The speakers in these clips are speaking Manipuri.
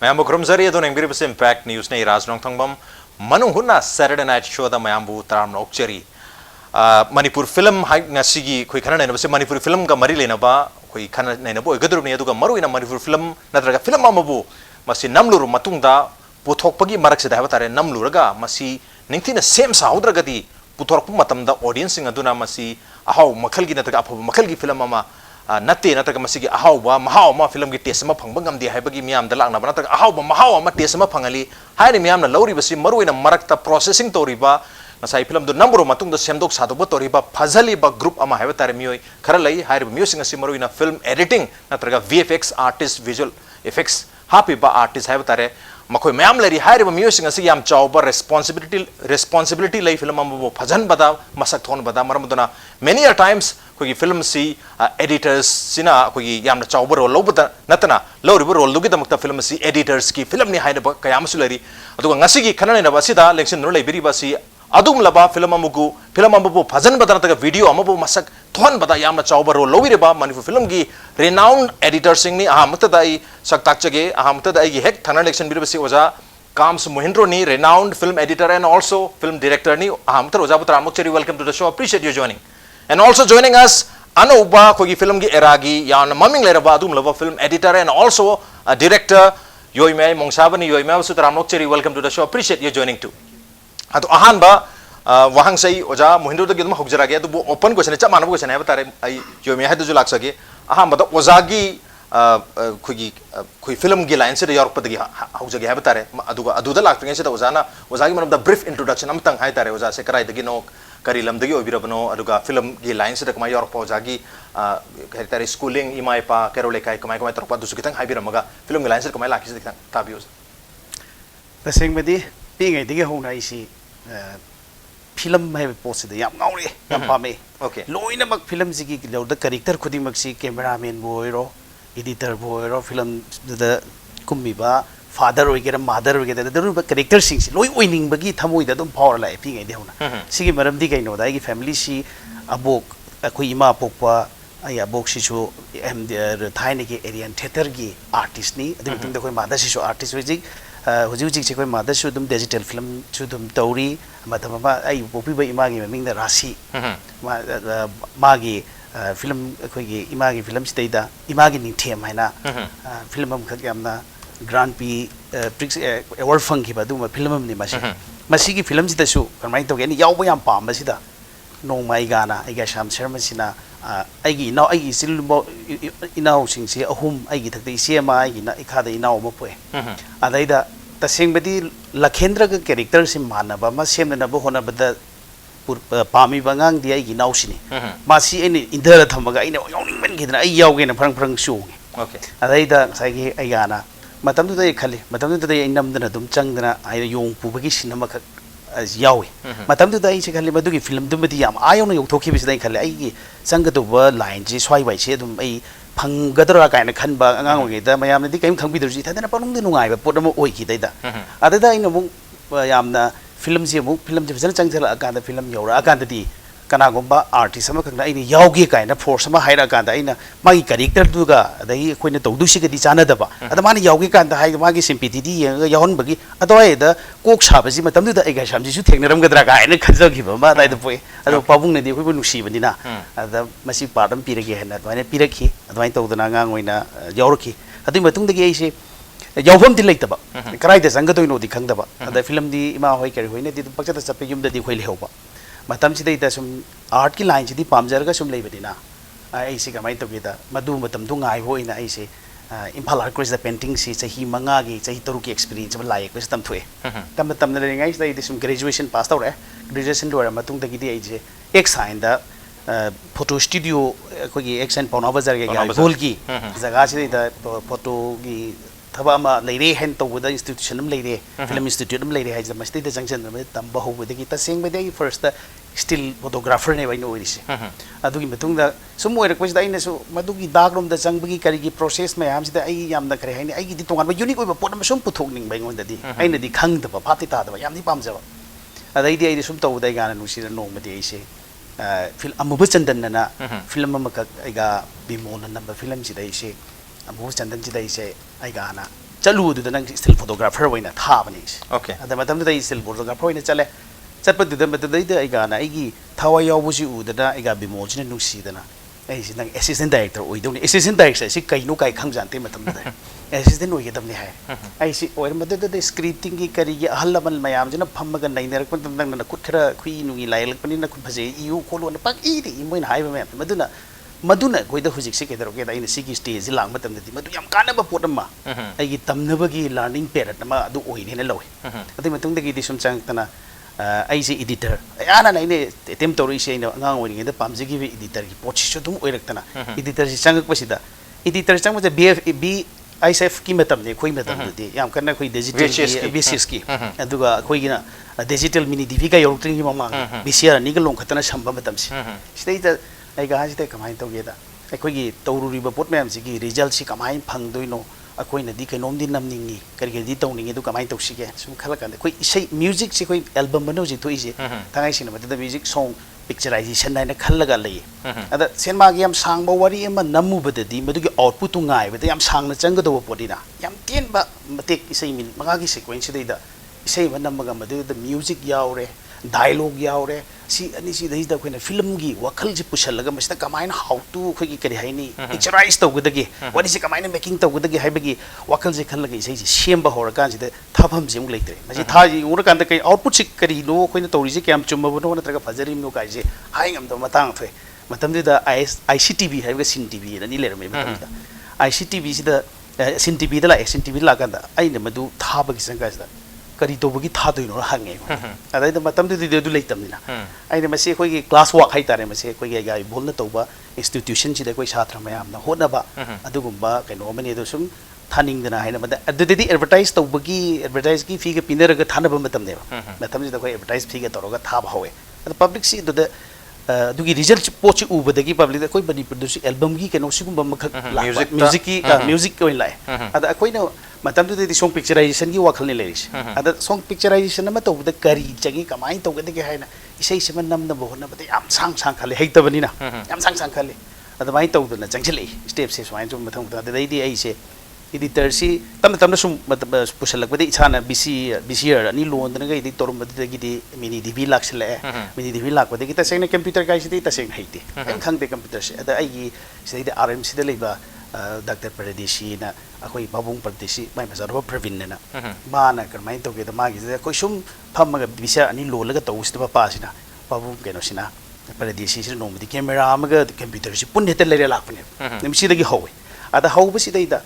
Mayambu Krumzari adon Engbiribus Impact News ne Rajnong Thangbam Manu Huna Saturday Night Show da Mayambu Taram Nokcheri Manipur film ngasigi koi khana naina base Manipur film ka mari lena ba koi khana naina bo gadru ne aduga maru ina Manipur film natraga film amabu masi namluru matungda puthokpagi marak se da tare namluraga masi ningthina same saudra puthorpu matamda audience sing aduna masi ahau makhalgi natraga apho makhalgi film ama natte natraga masigi ahau ba mahau ma film gi test ma phangba ngamdi haibagi miyam da lakna ba natraga ahau ba mahau ma test ma phangali haini miyam na lauri basi maru ina marakta processing toriba nasai film do number matung do semdok sadok toriba phazali ba group ama haiba tare mioi khara lai hair music ngasi maru ina film editing natraga VFX artist visual effects happy ba artist haiba tare makoi mayam lari hair music ngasi yam chawba responsibility lai film ambo phazan bada masak thon bada maramuduna many a times koi film si editors sina koi yam na chawba role lobada natana lori role lugi damakta film si editors ki film ni haina ba kayam sulari aduga ngasi gi khana na ba sida election no lai biri ba si adum laba film amugu film ambu phazan badana taga video amabu masak thon bada yamna chawba ro lowire ba Manipur film gi renowned editor sing ni ahamta dai saktak chage ahamta dai gi hek thana election biri basi oja Kams Mohindro ni renowned film editor and also film director ni ahamta oja putra Mukcheri welcome to the show appreciate you joining and also joining us Anuba kogi film gi eragi yan maming lera ba adum laba film editor and also a director Yoimai Mongsabani Yoimai Sutra Mukcheri welcome to the show appreciate you joining too Atu ahan ba wahang say oja Mohindro da gidma hukjara ge adu open question cha manabu question hai tare ai jo me hadu julak sage ahan ba oja gi koi film gi line se da york padagi hukjage hai tare adu da lak nge se da oja na oja gi manam da brief introduction amtang hai tare oja se karai dagi no kari lam dagi obirabno aduga film gi line se da kama york pa oja gi kai tare schooling imai pa kerole kai kama torpa du sukitang hai biramaga film gi line se kama lak se kitang tabios the same bedi ping ai digi hona isi film hai post de yam ngauri yam pame okay loina mak film sigi lo da character khudi mak si cameraman boiro editor boiro film da kummi ba father oigera mother oigera da ru character sing si loi oining bagi thamoi da dum power lai ping ai de hona sigi maram di kai no da gi family si abok akoi ima pokpa ai abok si chu em de thaine ki Aryan theater gi artist ni adu tung da koi mother si chu artist wi Huji Chikoi Mother Shudum digital film Shudum Tauri Matama I Popi Imagi Ming the Rasi Magi film Imagi film Stata Imagi Nitem Hina film Kagamna Grand P Prix Award Funky Baduma film ni Masiki films the show Kamai to any Yawayam Palm Masida No my Gana I guess Sham Shermasina Igi now I silbo inaw sing si ahum ay gitak the CMI ina ikada inaw mo po adaida ta sing bedi Lakhendra ka character sim mana ba ma sem na bo hona bada pami bangang dia ay ginaw sini masi any indara thamaga ina yawning man gidna ay yaw ge na prang show okay adaida sai gi ay gana matam tu dai khali matam tu dai nam dana dum chang dana ay yong pu bagi sinama ka yawi matam tu dai se khali madugi film dum bedi yam ayo no yokhoki bis dai khali ai sang to ba line ji swai bai se dum ai phanggadra ka na khan ba angang ngi da mayam di kaim khangbi durji thadana panung de nungai ba pot mo oi ki dai da adada ina mu yamna film ji mu film ji jana changthela aka da film yora aka da di kana gomba artist sama khangna ina yawgi ka na force sama haira ka da ina magi character du ga dai koina tawdu si ga di chana da ba ada mani yawgi ka da hai magi sympathy di yahon bagi adoi da kok sa ba ji matam du da ai ga sam ji su thengnaram gadra ka ina khajau gi ba ma dai da poi ado pabung ne di khoi bu nusi bani na ada masi padam pirage hena adwai pirakhi adwai tawdana ngang oina yawrki adi matung da gi ai se yawfam di leitaba karai da sanga toino di khangda ba ada film di ima hoi kari hoine di pakcha da chape yum da di khoi lehoba matam si dai da sum art ki line si di pamjar ga sum leibadina ai si kamai to gida madu matam du ngai hoina ai se Impal Art College da painting si chahi manga gi chahi taru ki experience ba lai ko tam thoe tam na le ngai sai di sum graduation pass tau re graduation do ra matung da gi di ai je ek sign da photo studio ko gi action pauna bazar ga bol gi jaga si da photo gi thaba ma leire hen to with the institution am leire film institute am leire hai jama state junction am tamba ho with the tasing be the first still photographer ne baino ori se adu gi matung da sum oi request da ina so madu gi dark room da chang bagi kari gi process ma yam si da ai yam da kare hai ni ai gi di tongan ba unique oi ba pot ma sum puthok ning bai ngon da di ai na di khang da ba phati ta da ba yam di pam ja ba adai di ai di sum to da ga na nu si da no ma di ai se film amu bu chandan na film ma ka ai ga bimon na number film si da ai se amu chandan si da ai se ai ga na ꯆꯠꯂꯨꯗꯨꯗ ꯅꯪ ꯁ꯭ꯇꯤꯜ ꯐꯣꯇꯣꯒ꯭ꯔꯥꯐꯔ ꯑꯣꯏꯅ ꯊꯥꯕꯅꯤ Okay. ꯑꯗ ꯃꯇꯝꯗꯨꯗ ꯑꯩ ꯁ꯭ꯇꯤꯜ ꯐꯣꯇꯣꯒ꯭ꯔꯥꯐꯔ ꯑꯣꯏꯅ ꯆꯠꯂꯦ ꯆꯠꯄꯗꯨꯗ ꯃꯗꯨꯗꯩꯗ ꯑꯩꯒꯥꯅ ꯑꯩꯒꯤ ꯊꯋꯥꯏ ꯌꯥꯎꯕꯁꯤ ꯎꯗꯅ ꯑꯩꯒ ꯕꯤꯃꯣꯜꯁꯤꯅ ꯅꯨꯡꯁꯤꯗꯅ ꯑꯩꯁꯤ ꯅꯪ ꯑꯦꯁꯤꯁꯇꯦꯟ ꯗꯥꯏꯔꯦꯛꯇꯔ ꯑꯣꯏꯗꯧꯅꯤ ꯑꯦꯁꯤꯁꯇꯦꯟ ꯗꯥꯏꯔꯦꯛꯇꯔ ꯑꯁꯤ ꯀꯩꯅꯣ ꯀꯥꯏ ꯈꯪꯖꯥꯟꯇꯦ ꯃꯇꯝꯗꯨꯗ ꯑꯦꯁꯤꯁꯇꯦꯟ ꯑꯣꯏꯒꯗꯕꯅꯤ ꯍꯥꯏ ꯑꯩꯁꯤ ꯑꯣꯏꯔ ꯃꯗꯨꯗ ꯁ꯭ꯀ꯭ꯔꯤꯞꯇꯤꯡꯒꯤ ꯀꯔꯤꯒꯤ ꯑꯍꯜ ꯂꯃꯟ ꯃꯌꯥꯝꯁꯤꯅ ꯐꯝꯃꯒ ꯅꯩꯅꯔꯛꯄ ꯃꯇꯝꯗ ꯅꯪꯅ ꯈꯨꯠ ꯈꯔ ꯈꯨꯏ ꯅꯨꯡꯒꯤ ꯂꯥꯏꯌꯦꯛꯂꯛꯄꯅꯤꯅ ꯈꯨꯠ ꯐꯖꯩ ꯏꯌꯨ ꯈꯣꯠꯂꯣꯅ ꯄꯪꯏꯗ ꯏ ꯃꯣꯏꯅ ꯍꯥꯏꯕ ꯃꯌꯥꯝ ꯃꯗꯨꯅ ꯑꯩꯈꯣꯏꯗ ꯍꯧꯖꯤꯛꯁꯤ ꯀꯩꯗꯧꯔꯒꯦꯗ ꯑꯩꯅ ꯁꯤꯒꯤ ꯁ꯭ꯇꯦꯖꯁꯤ ꯂꯥꯛꯄ ꯃꯇꯝꯗꯗꯤ ꯃꯗꯨ ꯌꯥꯝ ꯀꯥꯟꯅꯕ ꯄꯣꯠ ꯑꯃ ꯑꯩꯒꯤ ꯇꯝꯅꯕꯒꯤ ꯂꯔꯅꯤꯡ ꯄꯦꯔꯠ ꯑꯃ ꯑꯗꯨ ꯑꯣꯏꯅꯦꯅ ꯂꯧꯏ ꯑꯗꯨꯏ ꯃꯇꯨꯡꯗꯒꯤꯗꯤ ꯁꯨꯝ ꯆꯪꯉꯛꯇꯅ ꯑꯩꯁꯦ ꯏꯗꯤꯇꯔ ꯑꯌꯥꯝꯕꯅ ꯑꯩꯅ ꯑꯦꯇꯦꯝ ꯇꯧꯔꯛꯏꯁꯦ ꯑꯩꯅ ꯑꯉꯥꯡ ꯑꯣꯏꯔꯤꯉꯩꯗ ꯄꯥꯝꯖꯈꯤꯕ ꯏꯗꯤꯇꯔꯒꯤ ꯄꯣꯠꯁꯤꯁꯨ ꯑꯗꯨꯝ ꯑꯣꯏꯔꯛꯇꯅ ꯏꯗꯤꯇꯔꯁꯤ ꯆꯪꯉꯛꯄꯁꯤꯗ ꯏꯗꯤꯇꯔ ꯆꯪꯕꯁꯦ ꯕꯤ ꯑꯩꯁ ꯑꯦꯐꯀꯤ ꯃꯇꯝꯅꯤ ꯑꯩꯈꯣꯏ ꯃꯇꯝꯗꯗꯤ ꯌꯥꯝ ꯀꯟꯅ ꯑꯩꯈꯣꯏ ꯗꯤꯖꯤꯇꯦꯜꯒꯤ ꯕꯤꯁꯤꯁꯀꯤ ꯑꯗꯨꯒ ꯑꯩꯈꯣꯏꯒꯤꯅ ꯗꯤꯖꯤꯇꯦꯜ ꯃꯤꯅꯤ ꯇꯤꯚꯤꯒ ꯌꯧꯔꯛꯇ꯭ꯔꯤꯉꯩ ꯃꯃꯥꯡꯗ ꯕꯤ ꯁꯤ ꯑꯥꯔ ꯑꯅꯤꯒ ꯂꯣꯡꯈꯠꯇꯅ ꯁꯝꯕ ꯃꯇꯝꯁꯤ ꯁꯤꯗꯩꯗ ꯑꯩꯒ ꯍꯥꯏꯁꯤꯗ ꯀꯃꯥꯏꯅ ꯇꯧꯒꯦꯗ ꯑꯩꯈꯣꯏꯒꯤ ꯇꯧꯔꯨꯔꯤꯕ ꯄꯣꯠ ꯃꯌꯥꯝꯁꯤꯒꯤ ꯔꯤꯖꯜꯠꯁꯤ ꯀꯃꯥꯏꯅ ꯐꯪꯗꯣꯏꯅೋ ꯑꯩꯈꯣꯏꯅꯗꯤ ꯀꯩꯅꯣꯝꯗꯤ ꯅꯝꯅꯤꯡꯉꯤ ꯀꯔꯤꯗꯤ ꯇꯧꯅꯤꯡꯉꯤ ꯑꯗꯨ ꯀꯃꯥꯏꯅ ꯇꯧꯁꯤꯒꯦ ꯁꯨꯝ ꯈꯜꯂꯀꯥꯟꯗ ꯑꯩꯈꯣꯏ ꯏꯁꯩ ꯃ꯭ꯌꯨꯖꯤꯛꯁꯤ ꯑꯩꯈꯣꯏ ꯑꯦꯜꯕꯝ ꯑꯃ ꯍꯧꯖꯤꯛ ꯊꯣꯛꯏꯁꯦ ꯊꯥꯡꯉꯩ ꯁꯦꯡꯅ ꯃꯗꯨꯗ ꯃ꯭ꯌꯨꯖꯤꯛ ꯁꯣꯡ ꯄꯤꯛꯆꯔꯥꯏꯖꯦꯁꯟ ꯍꯥꯏꯅ ꯈꯜꯂꯒ ꯂꯩꯌꯦ ꯑꯗ ꯁꯤꯅꯦꯃꯥꯒꯤ ꯌꯥꯝ ꯁꯥꯡꯕ ꯋꯥꯔꯤ ꯑꯃ ꯅꯝꯃꯨꯕꯗꯗꯤ ꯃꯗꯨꯒꯤ ꯑꯥꯎꯠꯄꯨꯠꯇꯨ ꯉꯥꯏꯕꯗ ꯌꯥꯝ ꯁꯥꯡꯅ ꯆꯪꯒꯗꯧꯕ ꯄꯣꯠꯅꯤꯅ ꯌꯥꯝ ꯇꯦꯟꯕ ꯃꯇꯦꯛ ꯏꯁꯩ ꯃꯤꯅꯤꯠ 5ꯒꯤ ꯁꯤꯀ꯭ꯋꯦꯟꯁꯁꯤꯗꯩꯗ ꯏꯁꯩ ꯑꯃ ꯅꯝꯃꯒ ꯃꯗꯨꯗ ꯃ꯭ꯌꯨꯖꯤꯛ ꯌꯥꯎꯔꯦ ꯗꯥꯏꯂꯣग ꯌꯥꯎꯔꯦ ꯁꯤ ꯑꯅꯤꯁꯤꯗꯩꯗ ꯑꯩꯈꯣꯏꯅ ꯐꯤꯂꯝꯒꯤ ꯋꯥꯈꯜꯁꯤ ꯄꯨꯁꯜꯂꯒ ꯃꯁꯤꯗ ꯀꯃꯥꯏꯅ ꯍꯥꯎꯇꯨ ꯑꯩꯈꯣꯏꯒꯤ ꯀꯔꯤ ꯍꯥꯏꯅꯤ ꯄꯤꯛꯆꯔꯥꯏꯖ ꯇꯧꯒꯗꯒꯦ ꯋꯥꯔꯤꯁꯤ ꯀꯃꯥꯏꯅ ꯃꯦꯀꯤꯡ ꯇꯧꯒꯗꯒꯦ ꯍꯥꯏꯕꯒꯤ ꯋꯥꯈꯜꯁꯦ ꯈꯜꯂꯒ ꯏꯁꯩꯁꯤ ꯁꯦꯝꯕ ꯍꯧꯔꯀꯥꯟꯁꯤꯗ ꯊꯥꯐꯝꯁꯤ ꯑꯃꯨꯛ ꯂꯩꯇ꯭ꯔꯦ ꯃꯁꯤ ꯊꯥꯁꯤ ꯎꯔꯀꯥꯟꯗ ꯀꯩ ꯑꯥꯎꯠꯄꯨꯠꯁꯤ ꯀꯔꯤꯅꯣ ꯑꯩꯈꯣꯏꯅ ꯇꯧꯔꯤꯁꯤ ꯀꯌꯥꯝ ꯆꯨꯝꯃꯕꯅꯣ ꯅꯠꯇ꯭ꯔꯒ ꯐꯖꯔꯤꯕꯅꯣ ꯀꯥꯏꯁꯦ ꯍꯥꯏ ꯉꯝꯗꯕ ꯃꯇꯥꯡ ꯊꯣꯛꯑꯦ ꯃꯇꯝꯗꯨꯗ ꯑꯥꯏ ꯁꯤ ꯇꯤ ꯚꯤ ꯍꯥꯏꯕꯒ ꯁꯤꯟ ꯇꯤ ꯚꯤ ꯑꯅꯤ ꯂꯩꯔꯝꯃꯦ ꯃꯇꯝꯗꯨꯗ ꯑꯥꯏ ꯁꯤ ꯇꯤ ꯚꯤꯁꯤꯗ ꯁꯤꯟ ꯇꯤ ꯚꯤꯗ ꯂꯥꯛꯑꯦ ꯁꯤꯟ ꯇꯤ ꯚꯤꯗ ꯂꯥꯛꯀꯥꯟꯗ ꯑꯩꯅ ꯃꯗꯨ ꯊꯥꯕꯒꯤ ꯆꯪꯀꯥꯟꯁꯤꯗ ꯀꯔꯤ ꯇꯧꯕꯒꯤ ꯊꯥꯗꯣꯏꯅꯣ ꯍꯪꯉꯦ ꯑꯗꯩꯗ ꯃꯇꯝꯗꯨꯗꯤ ꯑꯗꯨ ꯂꯩꯇꯕꯅꯤ나 ꯑꯩꯅ ꯃꯁꯤ ꯑꯩꯈꯣꯏꯒꯤ ꯀ꯭ꯂꯥꯁ ꯋꯥꯛ ꯍꯥꯏꯇꯥꯔꯦ ꯃꯁꯤ ꯑꯩꯈꯣꯏꯒꯤ ꯑꯩꯒ ꯏꯕꯣꯜꯅ ꯇꯧꯕ ꯏꯟꯁꯇꯤꯇ꯭ꯌꯨꯁꯟꯁꯤꯗ ꯑꯩꯈꯣꯏ ꯁꯥꯇ꯭ꯔ ꯃꯌꯥꯝꯅ ꯍꯣꯠꯅꯕ ꯑꯗꯨꯒꯨꯝꯕ ꯀꯩꯅꯣ ꯑꯃꯅꯤ ꯑꯗꯣ ꯁꯨꯝ ꯊꯥꯅꯤꯡꯗꯅ ꯍꯥꯏꯅ ꯑꯗꯨꯗꯗꯤ ꯑꯦꯗꯚꯔꯇꯥꯏꯁ ꯇꯧꯕꯒꯤ ꯑꯦꯗꯚꯔꯇꯥꯏꯁꯀꯤ ꯐꯤꯒ ꯄꯤꯅꯔꯒ ꯊꯥꯅꯕ ꯃꯇꯝꯅꯦꯕ ꯃꯇꯝꯁꯤꯗ ꯑꯩꯈꯣꯏ ꯑꯦꯗꯚꯔꯇꯥꯏꯁ ꯐꯤꯒ ꯇꯧꯔꯒ ꯊꯥꯕ ꯍꯧꯋꯦ ꯑꯗꯣ ꯄꯕ꯭ꯂꯤꯛꯁꯤ ꯑꯗꯨꯗ ꯑꯗꯨꯒꯤ ꯔꯤꯖꯜꯠ ꯄꯣꯠꯁꯤ ꯎꯕꯗꯒꯤ ꯄꯕ꯭ꯂꯤꯛꯇ ꯑꯩꯈꯣꯏ ꯃꯅꯤꯄꯨꯔꯗꯁꯨ ꯑꯦꯜꯕꯝꯒꯤ ꯀꯩꯅꯣ ꯁꯤꯒꯨꯝꯕ ꯑꯃꯈꯛ ꯂꯥꯛꯄ ꯃ꯭ꯌꯨꯖꯤꯛꯀꯤ ꯃ꯭ꯌꯨꯖꯤꯛ ꯑꯣꯏꯅ ꯂꯥꯛꯑꯦ ꯑꯗ ꯑꯩꯈꯣꯏꯅ ꯃꯇꯝꯗꯨꯗꯗꯤ ꯁꯣꯡ ꯄꯤꯛꯆꯔꯥꯏꯖꯦꯁꯟꯒꯤ ꯋꯥꯈꯜꯅꯤ ꯂꯩꯔꯤꯁꯦ ꯑꯗ ꯁꯣꯡ ꯄꯤꯛꯆꯔꯥꯏꯖꯦꯁꯟ ꯑꯃ ꯇꯧꯕꯗ ꯀꯔꯤ ꯆꯪꯏ ꯀꯃꯥꯏꯅ ꯇꯧꯒꯗꯒꯦ ꯍꯥꯏꯅ ꯏꯁꯩꯁꯤꯃ ꯅꯝꯅꯕ ꯍꯣꯠꯅꯕꯗ ꯌꯥꯝ ꯁꯥꯡ ꯈꯜꯂꯤ ꯍꯩꯇꯕꯅꯤꯅ ꯌꯥम ꯁꯥꯡ ꯈꯜꯂꯤ ꯑꯗꯨꯃꯥꯏꯅ ꯇꯧꯗꯅ ꯆꯪꯁꯤꯜꯂꯛꯏ ꯁ꯭ꯇꯦꯞꯁꯦ ꯁꯨꯃꯥꯏꯅ ꯁꯨꯝ ꯃꯊꯪ ꯑꯗꯨꯗꯩꯗꯤ ꯑꯩꯁꯦ इडिटरसी तम तम सुम पुसलकबदे इसाना बीसीआर अनि लोनदनगा इदि तोरमबदगी मिनी डीबी लाक्सले मिनी डीबी लाकबदगी तसेंग कंप्यूटर काइसिदि तसेंग हैते एम खंगते कंप्यूटर से अदा आइगी सिदि आरएमसी दे लेबा डॉक्टर परदेशी ना अखोई बाबुंग परदेशी माइ बजारबा प्रवीण ना माना करमाइ तोगे द मागी दे कोइ सुम फमगा बीसीआर अनि लोलगा तौसदबा पासिना बाबुंग केनोसिना परदेशी से नोमदि कैमरा अमगा कंप्यूटर से पुन हेते लेरे लाकपने निमसिदगी होवे अदा होबसिदैदा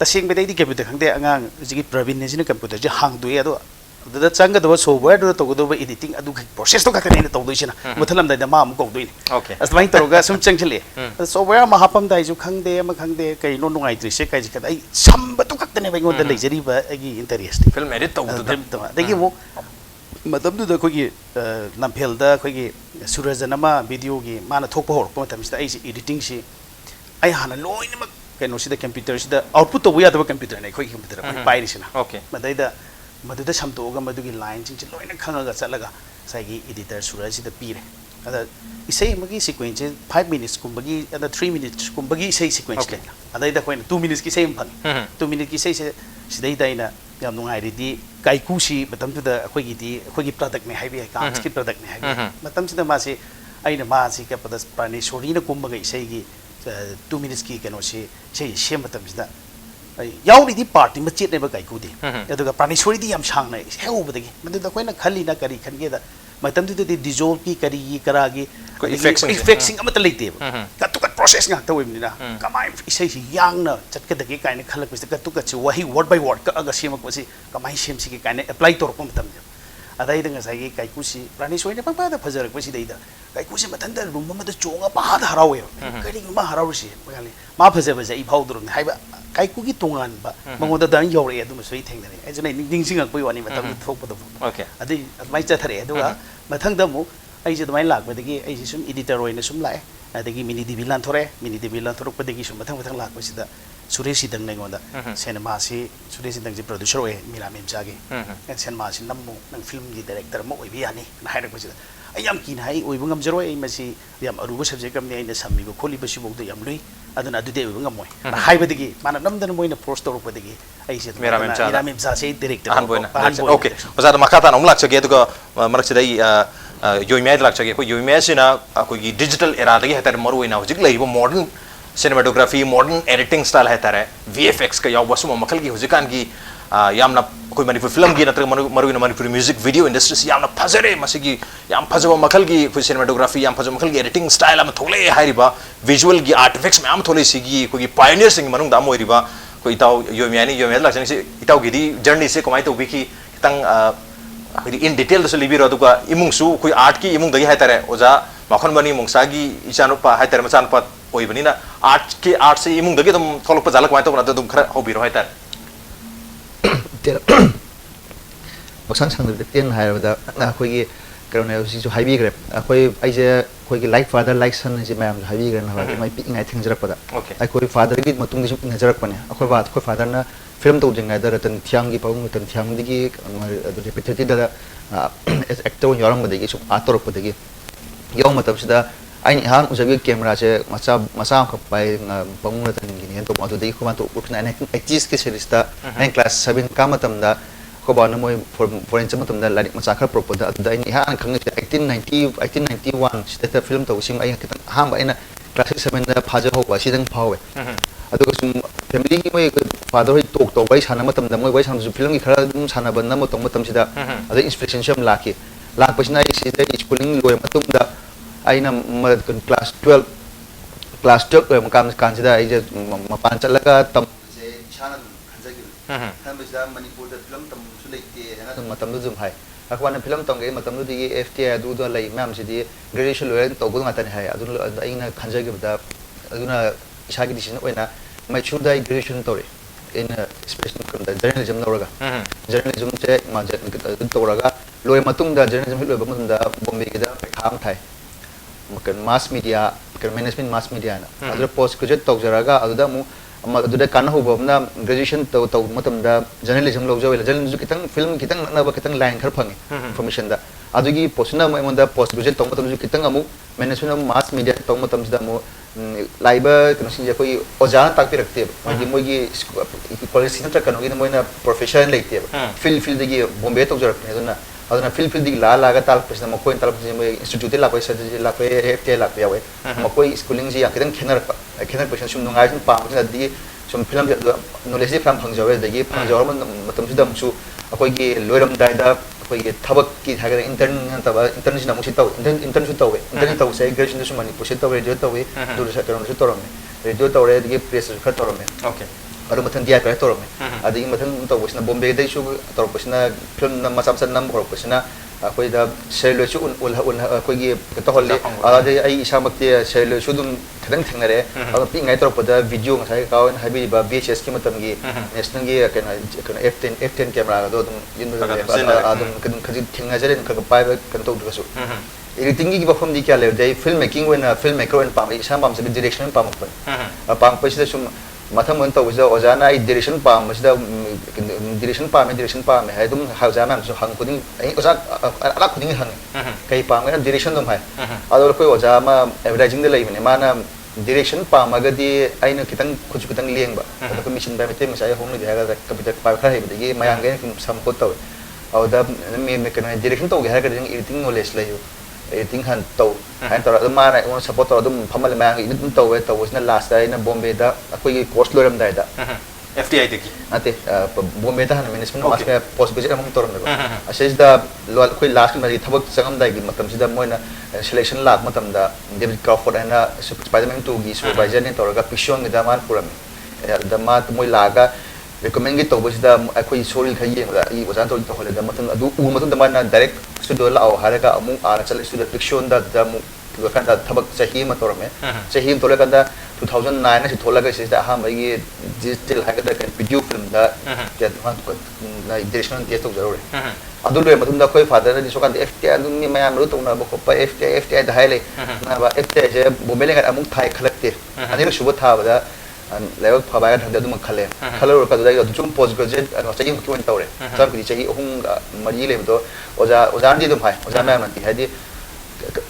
तसेंग बेदि कंप्यूटर खंगते अंगांग जिगी प्रवीण नेजिना कंप्यूटर जे हांगदुए अदो अदुदा चंगदबा सॉफ्टवेयर दो तोगदबा एडिटिंग अदु प्रोसेस तो खतने तौदोइसिना मुथलम दा मा अमु कौदोइनि ओके असमाइ तरोगा सुम चंगचले सॉफ्टवेयर मा हापम दाइजु खंगदे अमा खंगदे कइनो नुंगाइत्रिसे काइजि खदा आई संब तो खतने बइगोंदा लेजरिबा अगी इंटरेस्ट फिल्म एडिट तौदुदा दगी मो मतबदुदा खोगी लंफेलदा खोगी सुरजनमा वीडियो की माना थोकपा होरपा मतमसिदा आई एडिटिंग से आई हाना लोइनमक कनो सिदा कंप्यूटर सिदा आउटपुट तो यादब कंप्यूटर ने खोई कंप्यूटर खोई पाइरिसिना ओके मदैदा मदुदा समतोगा मदुगी लाइन सिंग लोइना खंगागा चलगा साइगी एडिटर सूरज सिदा पीरे अदा इसे मगी सीक्वेंस 5 मिनट्स कुंबगी अदा 3 मिनट्स कुंबगी इसे सीक्वेंस ले अदाइदा खोइना 2 मिनट्स की सेम फंग 2 मिनट की से सिदैदा इना याम नुंगाइरिदी काइकुसी मतमदुदा खोइगिदी खोइगी प्रोडक्ट ने हाइबे कांस की प्रोडक्ट ने हाइबे मतमसिदा मासे आइना मासी का पदस प्राणेश्वरी न कुंबगा इसेगी 2 मिनट्स की कनो से सेम मतमसिदा याउरीदी पार्टी मचेत नेबा काइकुदी अदुगा प्राणेश्वरी दी याम सांगना हेउबदगी मदुदा खोइना खल्लीना करी खनगेदा मतमदुदी डिजोल्व की करी करागी इफेक्ट्सिंग अमत लेतेब कतुकत process nga tawimnina kamai isai si yangna chatkadagi kaina khalakpisi katukat si wahi word by word ka aga semakpasi kamai semsi ki kaina apply torpam tamje अदाइद ngसाई काइकुसी प्राणेश्वरी ने पपा द फजरकपसी दैदा काइकुसी मथंद रूम मा द चोंगा पहाद हरावे करी मा हरावसी मगाले मा फजबा जाई फाउदरुम हाइबा काइकुगी तोंगान बा मंगोदा दान यौरे अदुम सोई थेंगने एजने निंगसिंगक पय वानी मतम थोकपद ओके अदि अदमाइ चथरे अदुगा मथंग दमु आइजे दमाइ लाकबदगी आइजे सुम एडिटर ओइने सुम लाए अदगी मिनी डीबी लानथोरे मिनी डीबी लानथोरकपदगी सुम मथंग मथंग लाकपसिदा सुरेश सिदंग नेगोंदा सिनेमा से सुरेश सिदंग जी प्रोड्यूसर ओए मिला मेमजागे सिनेमा से नम्मु नंग फिल्म की डायरेक्टर म ओइबि यानी नाइरकपसिदा आई याम किन हाई ओइबु ngam जरो आई मसी याम अरुबो सब्जेक्ट अमने आइना समिबो खोलिबो सिबोगदो याम Louis aduna adude ubi ngamoi haibadigi mana namdana moina force tawrukpadigi aise Mera memcha se director Hanboina. Okay. Ozada makata na umlak chage aduga marak sidai yoimai lak chage ko yoimai sina ko gi digital era dagi hatar maru ina hujik laibo modern cinematography modern editing style hatare VFX ka yaw wasu makal gi hujikan gi yamna ko manipur film gi natra maru ina manipur music video industry yamna phajare masigi yam phajaba makal gi ko cinematography yam phajaba makal gi editing style am thole hairiba visual gi artifacts me am thole sigi ko gi pioneers sing manung da moiriba ko itaw yoimai lak chang se itaw gi di journey se komai to biki kitang in detail so libiro aduga imung su ko art ki imung dagi hatare oja makhon bani mungsa gi ichanu pa hatare machan pa oi bani na art ki art se imung dagi dum tholok pa jalak mai to na dum khara hobiro hatar baksan sang de ten hai da na khoi gi karone si so hai bi gre khoi ai je khoi gi like father like son je mayam hai bi gre na ba mai pi ngai thing jarak pada ai khoi father gi matung gi ngai jarak pane khoi ba khoi father na film to jeng ngai da ratan thiang gi paung ratan thiang di gi repetitive da as actor yoram ba de gi so ator pa de gi yom matam sida ai ni han ujabi camera se masa ka pai paung ratan gi ni to ma to de khoi ma to ukna 80s ke series da ai class 7 ka matam da ko ba na moi for instance matam da lari macha khar propoda da ai ni han khang 1891 sita film to sim ai kitan ham ba ina class 7 da phaja ho ba sidang phawe adu ko sum family gi moi father hoi tok bai sana matam da moi bai sana film gi khara dum sana ban na matam matam sida adu inspiration sham laki lak pasina ai sida schooling loy matum da aina class 12 makam kan sida ai je mapan chalaga tam se chana khanjagi han bisa manipur da film tam su leite na tam matam du zum hai akwan film tam ge matam du di FTA du da lai mam sidi graduation loy to gu ngatan hai adu aina khanjagi da aduna isagi decision oina mai chu dai graduation tore in special kam da journalism noraga journalism che ma toraga loy matung da journalism loy ba matung da bombe ge da kham thai makan mass media makan management mass media na adra post graduate to jaraga aduda mu aduda kana hu bomna graduation to matam da journalism lo jawela journalism kitang film kitang na ba kitang line khar phangi information da adugi postna mo emon da post graduate to matam kitang amu management mass media to matam da mu laiba kana sinja koi ojana tak pi rakte magi mogi college sinatra kana gi moina profession leite field gi bombe to jarak ne dona aduna field di la ga tal pesna mo koin tal pesna mo institute la pesa la pe FTA la pe yawe mo koi schooling ji akidan khenar pesna sum nungai sum pa pesna di sum film knowledge from phangjawe dagi phangjaw matam sidam chu akoi gi loiram dai da akoi gi thabak ki thaga intern intern sina mo sitaw intern su tawe intern taw sai graduation su mani pusit taw radio tawe dur sa karon su torome radio taw re dagi press su kha torome okay aru mathan dia ka torome adigi mathan taw busna bombe dai su tor busna film na masam san nam kor busna akoi da selo su ul akoi gi to holle ade ai isa makte selo su dum thadang thingnare adu pi ngai tor pada video ngai ka on habi ba VHS ki matam gi national gi kana F10 camera do dum yin adum kan khaji thingna jare ka pai kan to du su editing gi ba form di kya le dai filmmaking when filmmaker when pam isa pam se direction pam pam pa sida sum matham on to uja ojana I direction pam sida direction pam hai dum haujana so hang kuding ai oja ala kuding hang kai pam ga direction dum hai ador koi oja ma advertising de lai mane mana direction pam aga di aina kitang kuchu kitang lieng ba ko mission ba mete masai hom ni ga computer pa kha hai de mayang ga sam ko to au da me kana direction to ga ga editing knowledge lai editing han to han to ma na on support to dum phamal ma ngi dum to na last dai na Bombay da akoi course loram dai da FTI de ki ate Bombay da han management mas ka post budget among toram da ashes da koi last ma thabak sangam dai gi matam sida moina selection lak matam da David Crawford ana Spider-Man 2 gi supervisor ne to ga pishon da man puram da ma moi laga recommend gi to busida akoi soril khaye da I wasan to hole da matam adu matam da man direct studio la au haraga amu ara chal studio fiction da mu kan da thabak chahi ma torme chahi tole kan da 2009 na thola ga sis da ha mai gi digital ha ga da video film da ya ha na direction test to zarore adu le matum da koi father ni so kan FTA adu ni mayam ru to na ba ko pa FTA da haile na ba FTA je bomele ga amu thai khalakte ani ru subo tha ba da level phabai thang da dum khale khalo ka da ga chung post graduate no chahi ko ton tawre sam ki chahi hung mari le do oja ni dum hai oja ma man ti hadi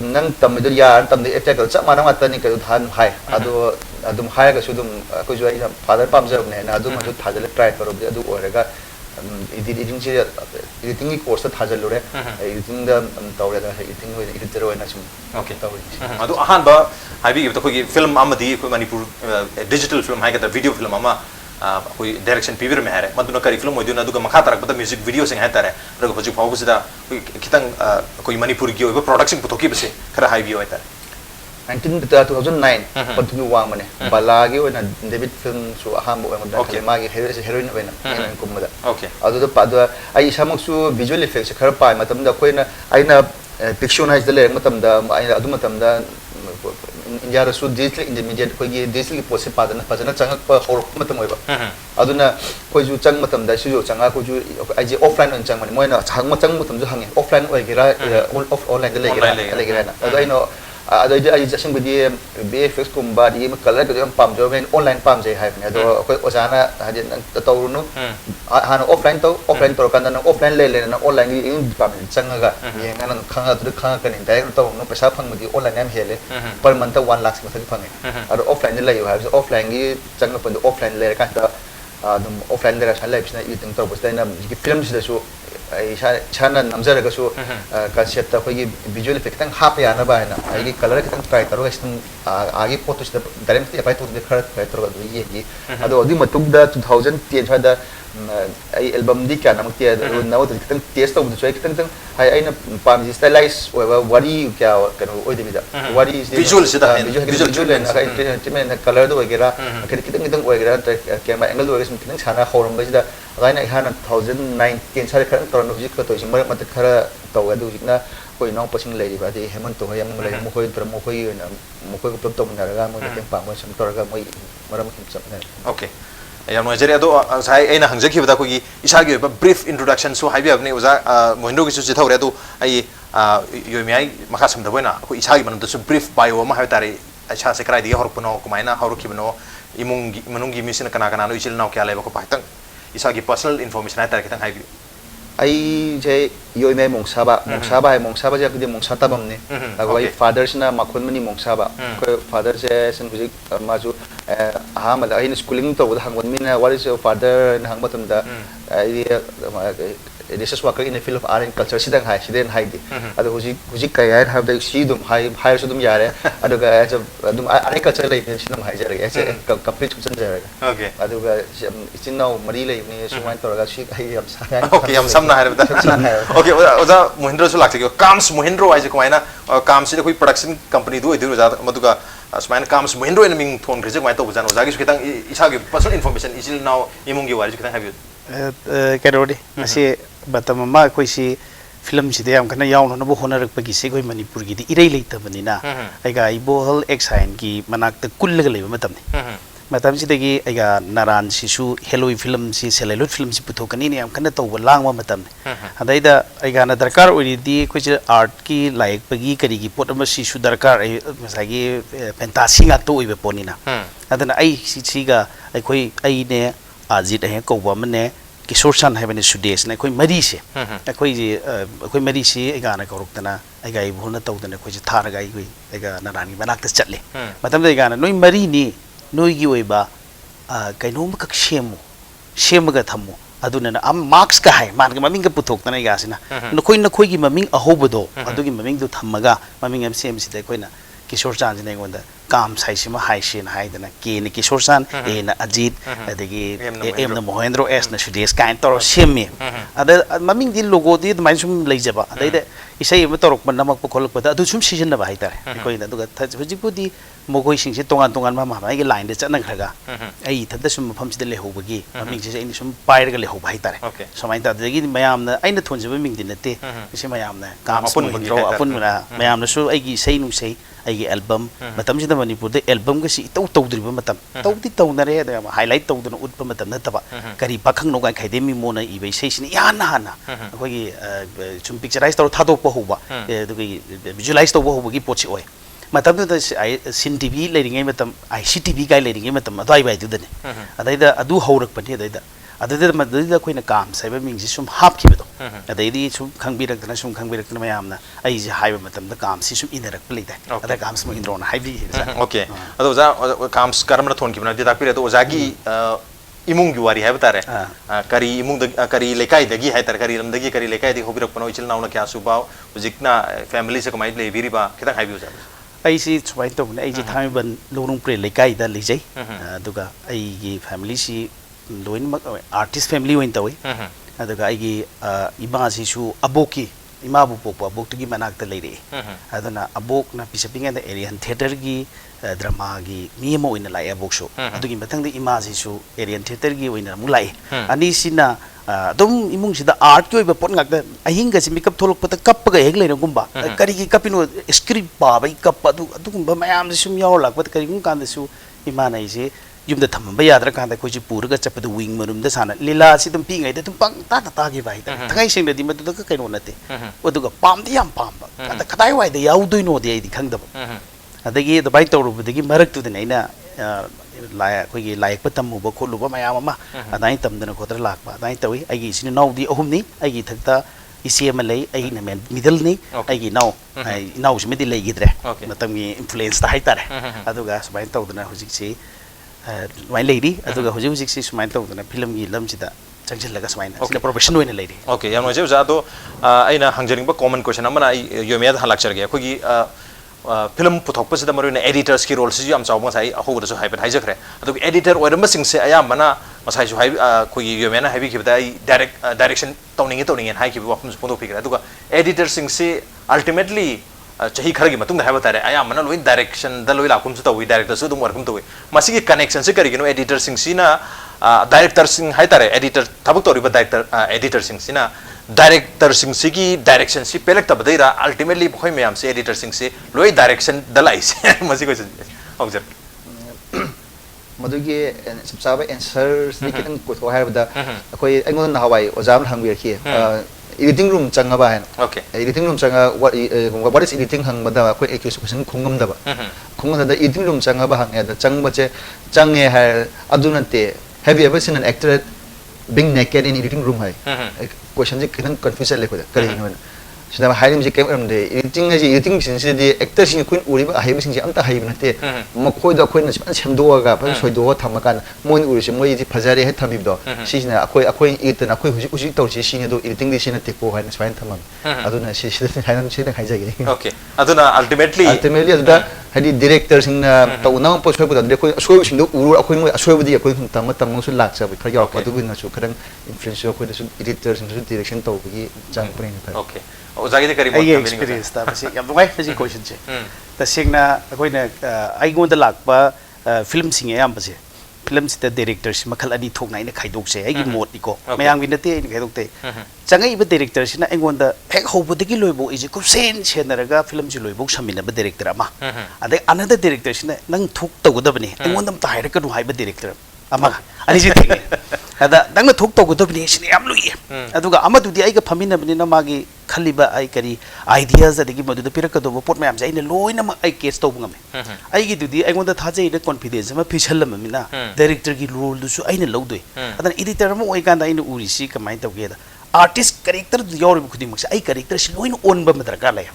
nang tam itu ya tam di efek cak mana mata ni kalau than hai adu hai ka sudum ko jo ai father pam job ne na adu ma jo thajal try karo adu orega editing je editing ki course thajal lore editing da tawre da editing we editor we na sum okay adu ahan ba habi to ko film amadi ko manipur digital film hai ka video film ama कोई डायरेक्शन पीवर में है मधुना करी फिल्म होती है ना दुका मखाता रख बता म्यूजिक वीडियो से है तारे रख बच्चों फावक से दा कोई कितंग कोई मणिपुर की वो प्रोडक्शन पुतोकी बसे खरा हाई व्यू है तारे 2009 पंतु वांग मने बालागी वो ना डेविड फिल्म सो अहम वो ना मागी हेरोइन वो ना इन कुम्मदा ओके अदु तो पादु आई सामक सु विजुअल इफेक्ट्स खरा पाई मतलब दा कोई ना आई ना पिक्चराइज दले मतलब दा आई अदु मतलब दा इंडिया रसु डिजिटल इंटरमीडिएट कोई डिजिटल की पोसे पादना फजना चंग प होर मतलब मोइबा अदुना कोई जु चंग मतलब दा सिजो चंगा को जु आई जे ऑफलाइन अन चंग मने मोइना चंग चंग मतलब जु हंगे ऑफलाइन ओइगेरा ऑनलाइन लेगेरा अदु आई नो अदु आई जसंग बिदि बीएफएक्स कुम्बा दि कलर को पाम जो मेन ऑनलाइन पाम जे हाय ने अदु कोई ओजाना हाजे तौरुनु हान ऑफलाइन तो कंदन ऑफलाइन ले लेना ऑनलाइन की इन डिपार्टमेंट चंगा येंगा न खंगा तो खंगा कनि डायरेक्ट तो नो पैसा फंगमदि ऑनलाइन एम हेले पर मंथ 1 लाख मथक फंगे अदु ऑफलाइन ले यो हाय ऑफलाइन की चंगा पन ऑफलाइन ले का अदुम ऑफलाइन ले सा लाइफ ना यूटिंग तो बस्ताइना की film सिदसु ai chana namjara ga su concept ta khoi visual effect tang hap ya na ba na ai color ka tang try taro istam agi photos da direct apply to the khara try taro ga ye ye ado adi matung da 2010 cha da ai album di ka namak tia na wa tang test to so tang tang ai na pam ji stylize wari kya kan oi de da wari visual se da visual na ka instrument color do wagera kitang kitang wagera camera angle do wagera kitang chana khoram ba da gai na hana 2019 sa khara to no ji ko to simar mat khara to ga du jikna koi nong pasing le ba de heman to yam le mo koi tra mo koi na mo koi ko to na ga mo teng pa mo sam to ga mo maram kim sam na okay yam no jeri ado sai aina hangjaki bada ko gi isa gi brief introduction so haibi abne uza mohindo gi su thawre ado ai yo mi ai makha sam da boina ko isa gi manam to brief bio ma ha tare acha se krai di hor puno ko maina hor ki bno imung gi mission kana kana no ichil naw kya le ba ko paitang isa gi personal information ai tare kitang haibi ai je yo me mong saba je kudi mong sata bam ne agoi fathers na makhon mani mong saba ko father je sen buji maju ha mala ai schooling to hang wan mina what is your father hang batam da ai research worker in the field of art and culture sidang hai siden hai di ado huji kai hai have the see dum hai so dum yare ado ga dum art culture lai sidam hai jare ai complete kusan jare okay ado ga isin now mari lai ni suman to ga shi ai am sa okay am samna hai bata okay oza mohindro su lakse kams mohindro ai je ko aina kams se koi production company du idu oza maduga asmain kams mohindro en ming thon gre je mai to bujan oza gi su kitang isa gi personal information isil now imung gi wari kitang have kadodi ase batam ma koi si film si de am kana yaw no bo honar pa gi se koi manipur gi di irei leita banina ai ga ibohal exine gi manak ta kullega leba matam ni matam si de gi ai ga naran si su heloi film si celluloid film si puthokani ni am kana to langwa matam ni adai da ai ga na darkar ori di koi art ki like pa gi kari gi pot ama si su darkar ai masai gi fantasy ngak to ibe ponina adana ai si ga ai koi ai ne ajit he ko ba mane Kishore Chan hai bane Sudesh na koi mari se koi mari se aga na koruk tana aga I bhuna tau tana koi thar ga koi aga na rani banak ta chatle matam de ga na noi mari ni noi gi oi ba kainom ka shemu ga thamu aduna na am marks ka hai man ga maming ga puthok tana ga sina no koi gi maming ahobodo adu gi maming du thammaga maming am sem si de koi na Kishore Chan ne gonda काम साइसिमा हाइसिन हाइदना के ने किशोर सान ए ना अजीत अदगी एम न महेंद्र एस न सुदेश काइन तोर सेमी अद ममिंग दि लोगो दि माइन सुम लेजबा अदैदे इसै म तोरक मन नमक पखोलक पदा अदु सुम सीजन ना भाई तारे कोइ न दुगा हजिपुदी मोगोइ सिंग से तोंगान तोंगान मा माइ गे लाइन दे चनन खरगा ऐ थद सुम मफम सिदे लेहोबगी ममिंग से ऐनि सुम पाइरगा लेहो भाई तारे समाइन ता दगी मयाम न ऐन थोनजबा मिंग दि नते इसे मयाम न काम अपन बंद्रो अपन मयाम न सु ऐगी सै नु सै ऐगी एल्बम मतम सिदा मणिपुर दे एल्बम ग सी तौ तौद्रिबा मतम तौदि तौनरे द हाइलाइट तौदन उतपा मतम नतबा करी पाखंग नो गाय खाइदे मी मोना इबै सैसिनि याना हाना अखोगी सुम पिक्चराइज तौ थादो प होबा दुगी विजुअलाइज तौ होबगी पोछि ओय मतम द सिन टीवी लेरिंगे मतम आईसी टीवी गाय लेरिंगे मतम अदाई बाय दुदने अदाइदा अदु हौरक पनि अदाइदा ꯑꯗꯨꯗ ꯃꯗꯨꯗ ꯑꯩꯈꯣꯏꯅ ꯀꯥꯝꯁ ꯍꯥꯏꯕ ꯃꯤꯡꯁꯤ ꯁꯨꯝ ꯍꯥꯞꯈꯤꯕꯗꯣ ꯑꯗꯩꯗꯤ ꯁꯨꯝ ꯈꯪꯕꯤꯔꯛꯇꯅ ꯃꯌꯥꯝꯅ ꯑꯩꯁꯦ ꯍꯥꯏꯕ ꯃꯇꯝꯗ ꯀꯥꯝꯁꯤ ꯁꯨꯝ ꯏꯅꯔꯛꯄ ꯂꯩꯇꯦ ꯑꯗ ꯀꯥꯝꯁ ꯃꯍꯤꯟꯗ꯭ꯔꯣꯅ ꯍꯥꯏꯕꯤꯈꯤꯕꯖꯥꯠꯅꯤ ओके अदो ओजा काम्स करमना थोन किबना दि ताकपिरे तो ओजागी इमुंग की वारी है बतारे करी इमुंग करी लेकाई दगी है तर करी रमदगी करी लेकाई दगी होबिरक पनो इचिल नाउना क्या सुबाव उजिकना फैमिली से कमाई ले बिरिबा किता हाइबिउ जा ꯑꯩꯁꯤ ꯁꯨꯃꯥꯏꯅ ꯇꯧꯕꯅꯦ ꯑꯩꯁꯤ ꯊꯥꯡꯃꯩꯕꯟ ꯂꯧꯅꯨꯡ ꯄ꯭ꯔꯦ ꯂꯩꯀꯥꯏꯗ ꯂꯩꯖꯩ ꯑꯗꯨꯒ ꯑꯩꯒꯤ ꯐꯦꯃꯤꯂꯤꯁꯤ ꯂꯣꯏꯅꯃꯛ ꯑꯥꯔꯇꯤꯁ ꯐꯦꯃꯤꯂꯤ ꯑꯣꯏꯅ ꯇꯧꯏ ꯑꯗꯨꯒ ꯑꯩꯒꯤ ꯏꯃꯥꯁꯤꯁꯨ ꯑꯕꯣꯛꯀꯤ ꯏꯃꯥꯕꯨ ꯄꯣꯛꯄ ꯑꯕꯣꯛꯇꯨꯒꯤ ꯃꯅꯥꯛꯇ ꯂꯩꯔꯛꯏ ꯑꯗꯨꯅ ꯑꯕꯣꯛꯅ ꯄꯤꯁꯛꯄꯤꯉꯩꯗ ꯑꯦꯔꯤꯌꯟ ꯊꯤꯌꯦꯇꯔꯒꯤ ꯗ꯭ꯔꯃꯥꯒꯤ ꯃꯤ ꯑꯃ ꯑꯣꯏꯅ ꯂꯥꯛꯑꯦ ꯑꯕꯣꯛꯁꯨ ꯑꯗꯨꯒꯤ ꯃꯊꯪꯗ ꯏꯃꯥꯁꯤꯁꯨ ꯑꯦꯔꯤꯌꯟ ꯊꯤꯌꯦꯇꯔꯒꯤ ꯑꯣꯏꯅ ꯑꯃꯨꯛ ꯂꯥꯛꯏ ꯑꯅꯤꯁꯤꯅ ꯑꯗꯨꯝ ꯏꯃꯨꯡꯁꯤꯗ ꯑꯥꯔꯠꯀꯤ ꯑꯣꯏꯕ ꯄꯣꯠ ꯉꯥꯛꯇ ꯑꯍꯤꯡꯒꯁꯤ ꯃꯤꯀꯞ ꯊꯣꯛꯂꯛꯄꯗ ꯀꯞꯄꯒ ꯍꯦꯛ ꯂꯩꯔꯒꯨꯝꯕ ꯀꯔꯤꯒꯤ ꯀꯞꯄꯤꯅꯣ ꯁ꯭ꯀ꯭ꯔꯤꯞ ꯄꯥꯕꯒꯤ ꯀꯞꯄ ꯑꯗꯨꯒꯨꯝꯕ ꯃꯌꯥꯝꯁꯤ ꯁꯨꯝ ꯌꯥꯎꯔ ꯂꯥꯛꯄꯗ ꯀꯔꯤꯒꯨꯝꯕ ꯀꯥꯟꯗꯁꯨ ꯏꯃꯥꯅ ꯑꯩꯁꯦ ꯌꯨꯝꯗ ꯊꯝꯃꯝꯕ ꯌꯥꯗ꯭ꯔꯀꯥꯟꯗ ꯑꯩꯈꯣꯏꯁꯤ ꯄꯨꯔꯒ ꯆꯠꯄꯗ ꯋꯤꯡ ꯃꯔꯨꯝꯗ ꯁꯥꯟꯅ ꯂꯤꯂꯥꯁꯤ ꯑꯗꯨꯝ ꯄꯤꯛꯏꯉꯩꯗ ꯑꯗꯨꯝ ꯄꯪꯇꯥꯗ ꯇꯥꯈꯤꯕ ꯍꯥꯏꯇꯥꯔꯦ ꯊꯥꯡꯉꯩ ꯁꯦꯡꯅꯗꯤ ꯃꯗꯨꯗ ꯀꯩꯅꯣ ꯅꯠꯇꯦ ꯑꯗꯨꯒ ꯄꯥꯝꯗꯤ ꯌꯥꯝ ꯄꯥꯝꯕ ꯀꯗꯥꯏꯋꯥꯏꯗ ꯌꯥꯎꯗꯣꯏꯅꯣꯗꯤ ꯑꯩꯗꯤ ꯈꯪꯗꯕ ꯑꯗꯒꯤ ꯑꯗꯨꯃꯥꯏꯅ ꯇꯧꯔꯨꯕꯗꯒꯤ ꯃꯔꯛꯇꯨꯗꯅ ꯑꯩꯅ ꯑꯩꯈꯣꯏꯒꯤ ꯂꯥꯏꯌꯦꯛꯄ ꯇꯝꯃꯨꯕ ꯈꯣꯠꯂꯨꯕ ꯃꯌꯥꯝ ꯑꯃ ꯑꯗꯨꯃꯥꯏꯅ ꯇꯝꯗꯅ ꯈꯣꯠꯇꯅ ꯂꯥꯛꯄ ꯑꯗꯨꯃꯥꯏꯅ ꯇꯧꯏ ꯑꯩꯒꯤ ꯏꯆꯤꯟ ꯏꯅꯥꯎꯗꯤ ꯑꯍꯨꯝꯅꯤ ꯑꯩꯒꯤ ꯏꯊꯛꯇ ꯏꯆꯦ ꯑꯃ ꯂꯩ ꯑꯩꯅ ꯃꯤꯗꯜꯅꯤ ꯑꯩꯒꯤ ꯏꯅꯥꯎꯁꯤꯃꯗꯤ ꯂꯩꯈꯤꯗ꯭ꯔꯦ ꯃꯇꯝꯒꯤ ꯏꯟꯐ꯭ꯂꯨꯌꯦꯟꯁꯇ ꯍꯥꯏꯇꯥꯔꯦ ꯑꯗꯨꯒ ꯁꯨꯃꯥꯏꯅ ꯇꯧꯗꯅ ꯍꯧꯖꯤꯛꯁꯤ ꯁꯨꯃꯥꯏꯅ ꯂꯩꯔꯤ ꯑꯗꯨꯒ ꯍꯧꯖꯤꯛꯁꯤ ꯁꯨꯃꯥꯏꯅ ꯇꯧꯗꯅ ꯐꯤꯂꯝꯒꯤ ꯂꯝꯁꯤꯗ चंगजिल्लगा सुमाइना सिना प्रोफेशन ओइना लेरी ओके याम नोजे जा तो आइना हंगजरिंग कॉमन क्वेश्चन अमना योमेद हलाक्चरगे अखोगी फिल्म पुथोकपसिदा मरुना एडिटर्स की रोल से याम चाव मसाई अहोबदसु हाइबन हाइजखरे अदु एडिटर ओइरम सिंगसे अयामना मसाई सु हाइ खोगी योमेना हाइबि खिबदा डायरेक्शन तौनिंग हाइ खिबि वफम सुपोंदो फिगरा अदुगा एडिटर सिंगसे अल्टीमेटली चाही खरगी मतुंग हाइबा तारे अयामना लोइन डायरेक्शन द लोइ लाकुम सु तवि डायरेक्टर सु दुम वर्कम तवि मसिगी कनेक्शन से करिगिनो एडिटर सिंगसिना डायरेक्टर सिंग हाइतारे एडिटर थबक तौरिबा डायरेक्टर एडिटर सिंगसिना डायरेक्टर सिंगसिगी डायरेक्शन सि पेलेक्ट तबदैरा अल्टीमेटली भोय मयाम से एडिटर सिंगसे लोइ डायरेक्शन दलाइसे मसि क्वेश्चन औजर मदुगी सबसाबा आंसर्स निकिन कोथो हायबदा अखोय अइगोन नहावाई ओजाम हंगबिरखी एडिटिंग रूम चंगबा है ओके एडिटिंग रूम चंगा व्हाट इज एडिटिंग हंगबदा अखोय एक्सप्रेशन खुंगमदबा खुंगमदा एडिटिंग रूम चंगबा हंगे द चंगबचे चंगे है अदुनते have you ever seen an actor being naked in editing room hai question ji kitan confusion le khoda kari no sida hairim ji kem amde editing sin si di actor sin kuin uri ba haiba sin ji amta haiba nate makhoi da khoi na semdo ga pa soido thamakan moin uri si moi ji phajare he thamib do si na akoi itan akoi huji tau si sin do editing di sin te ko hai na swain thamam aduna si sida hainam si na haija gi okay aduna ultimately aduda hadi director sing na tau na po soi bu da ko soi sing do uru akoi moi soi bu di akoi tam su lak sa khar yor pa du na su khadang influence ko da su editor sing su direction tau gi jang prin pa okay ओजागी दे करीब आई एक्सपीरियंस ता बसी याम दुगाई बसी क्वेश्चन छे तसेंगना अखोइना आइगोंदा लाकपा फिल्म सिंगे याम बसे फिल्म सिता डायरेक्टर सि मखल अनि थोकनाइना खाइदोक से आइगी मोड निको मयांग बिनते इन खाइदोकते चंगै बे डायरेक्टर सिना आइगोंदा हेक होबदगी लोइबो इजे कुसेन सेनरगा फिल्म सि लोइबो समिना बे डायरेक्टर अमा अदे अनदर डायरेक्टर सिना नंग थोक तगदबने आइगोंदा ता हाइरकनु हाइबा डायरेक्टर अमा अनि जे थिंगे अदा नंगना थोक तगदबने सिने याम लुइ अदुगा अमदुदि आइगा फमिनबनिना मागी खलिबा आई करी आइडियाज अदगी मदुद पिरकदोबो पोट मयाम जाइने लोइना मा आई केस तौब ngame आइगी दुदि आइगोंदा थाजैना कॉन्फिडेंस अमा फिसलममिना डायरेक्टर की रोल दुसु आइने लौदोइ अदन एडिटर अमा ओइ कांदा आइने उरिसि कमाइ तौगेदा आर्टिस्ट कैरेक्टर योरब खुदिमक्से आई कैरेक्टर सि लोइन ओनबा मदरका लय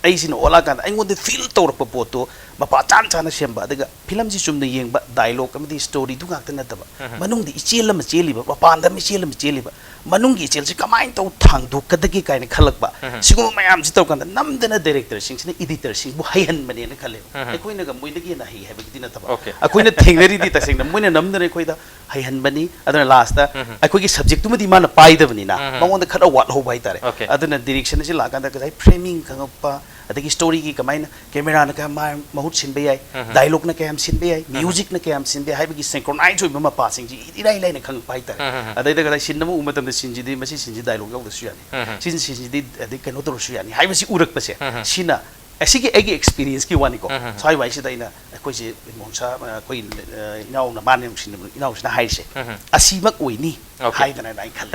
आई सिन ओला कांदा आइगोंदा फील तौरप पोतो मपा चान चाना सेमबा अदगा फिल्म सि सुमना येंबा डायलॉग अमदि स्टोरी दु गाक्ता नतबा मनुंगदि इचेलम चेलिबा मपांदा मिचेलम चेलिबा मनुंगी इचेल सि कमाइन तौ थांगदो कदगी काइने खलकबा सिगुम मयाम सि तौ कांदा नमदना डायरेक्टर सिंगसिना एडिटर सिंग बु हायहन बनेना खले अखोइना ग मोइदगी ना हाय हाबगदि नतबा अखोइना थेंगनरिदि तसेंगना मोइना नमदना अखोइदा हायहन बनी अदना लास्ट अखोइगी सब्जेक्ट तुमदि माना पाइदबनिना मंगोंदा खरा वाट हो बाय तारे अदना डायरेक्शन सि लाकांदा गजाय फ्रेमिंग खंगपा अदगी स्टोरी की कमाइन कैमरा न का बहुत सिनबे याय डायलॉग न कैम सिनबे याय म्यूजिक न कैम सिनबे हाइबगी सिंक्रोनाइज होइबा मा पासिंग जी इराइ लाइन खंग पाइ तारे अदैदा गजाय सिनम उमतम सिनजिदि मसि सिनजि डायलॉग यावदसु यानि सिनजिदि अदि कनो तोरसु यानि हाइबसि उरकपसे सिना ऐसी एगी एक्सपीरियंस की वानी को साइ वाइ सिदा इना कोइसे मोनसा कोइ इनाउ न माने सिन इनाउ सिना हाइसे असिमक ओइनी हाइदना नाइ खल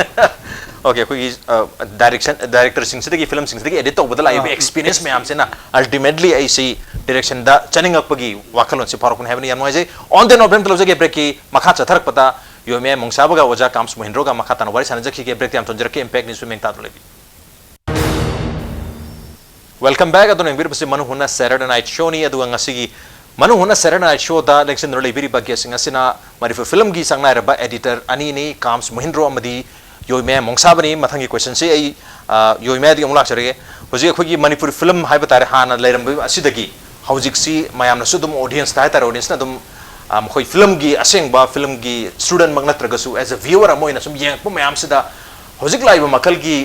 ओके कोइ डायरेक्टर सिंग सिदगी फिल्म सिंग सिदगी एडिट तौबदा लाइब एक्सपीरियंस में हमसे ना अल्टीमेटली ऐसी डायरेक्शन दा चनिंग अपगी वाखलोन से फारकुन हेवन यान वाइजे ऑन द नोबेम तलोजे के ब्रेक की मखा चथरक पता yo me mong sabaga oja kams mohindro ga makha tan wari sanajaki ke break time tonjera ke impact ni swimming ta lebi welcome back adon engbir basi manu huna Saturday night show ni adu ngasigi manu huna Saturday night show da election role biri bagya singasina mari film gi sangna raba editor ani ni kams mohindro amadi yo me mong sabani mathangi question se ai yo me di amulak sare hoji khoi gi manipur film haiba tare hana leiram asidagi hojik si mayam na sudum audience ta tar audience na dum khoi film gi aseng ba film gi student magna tragasu as a viewer amoina sum yang pu mayam sida hojik laiba makal gi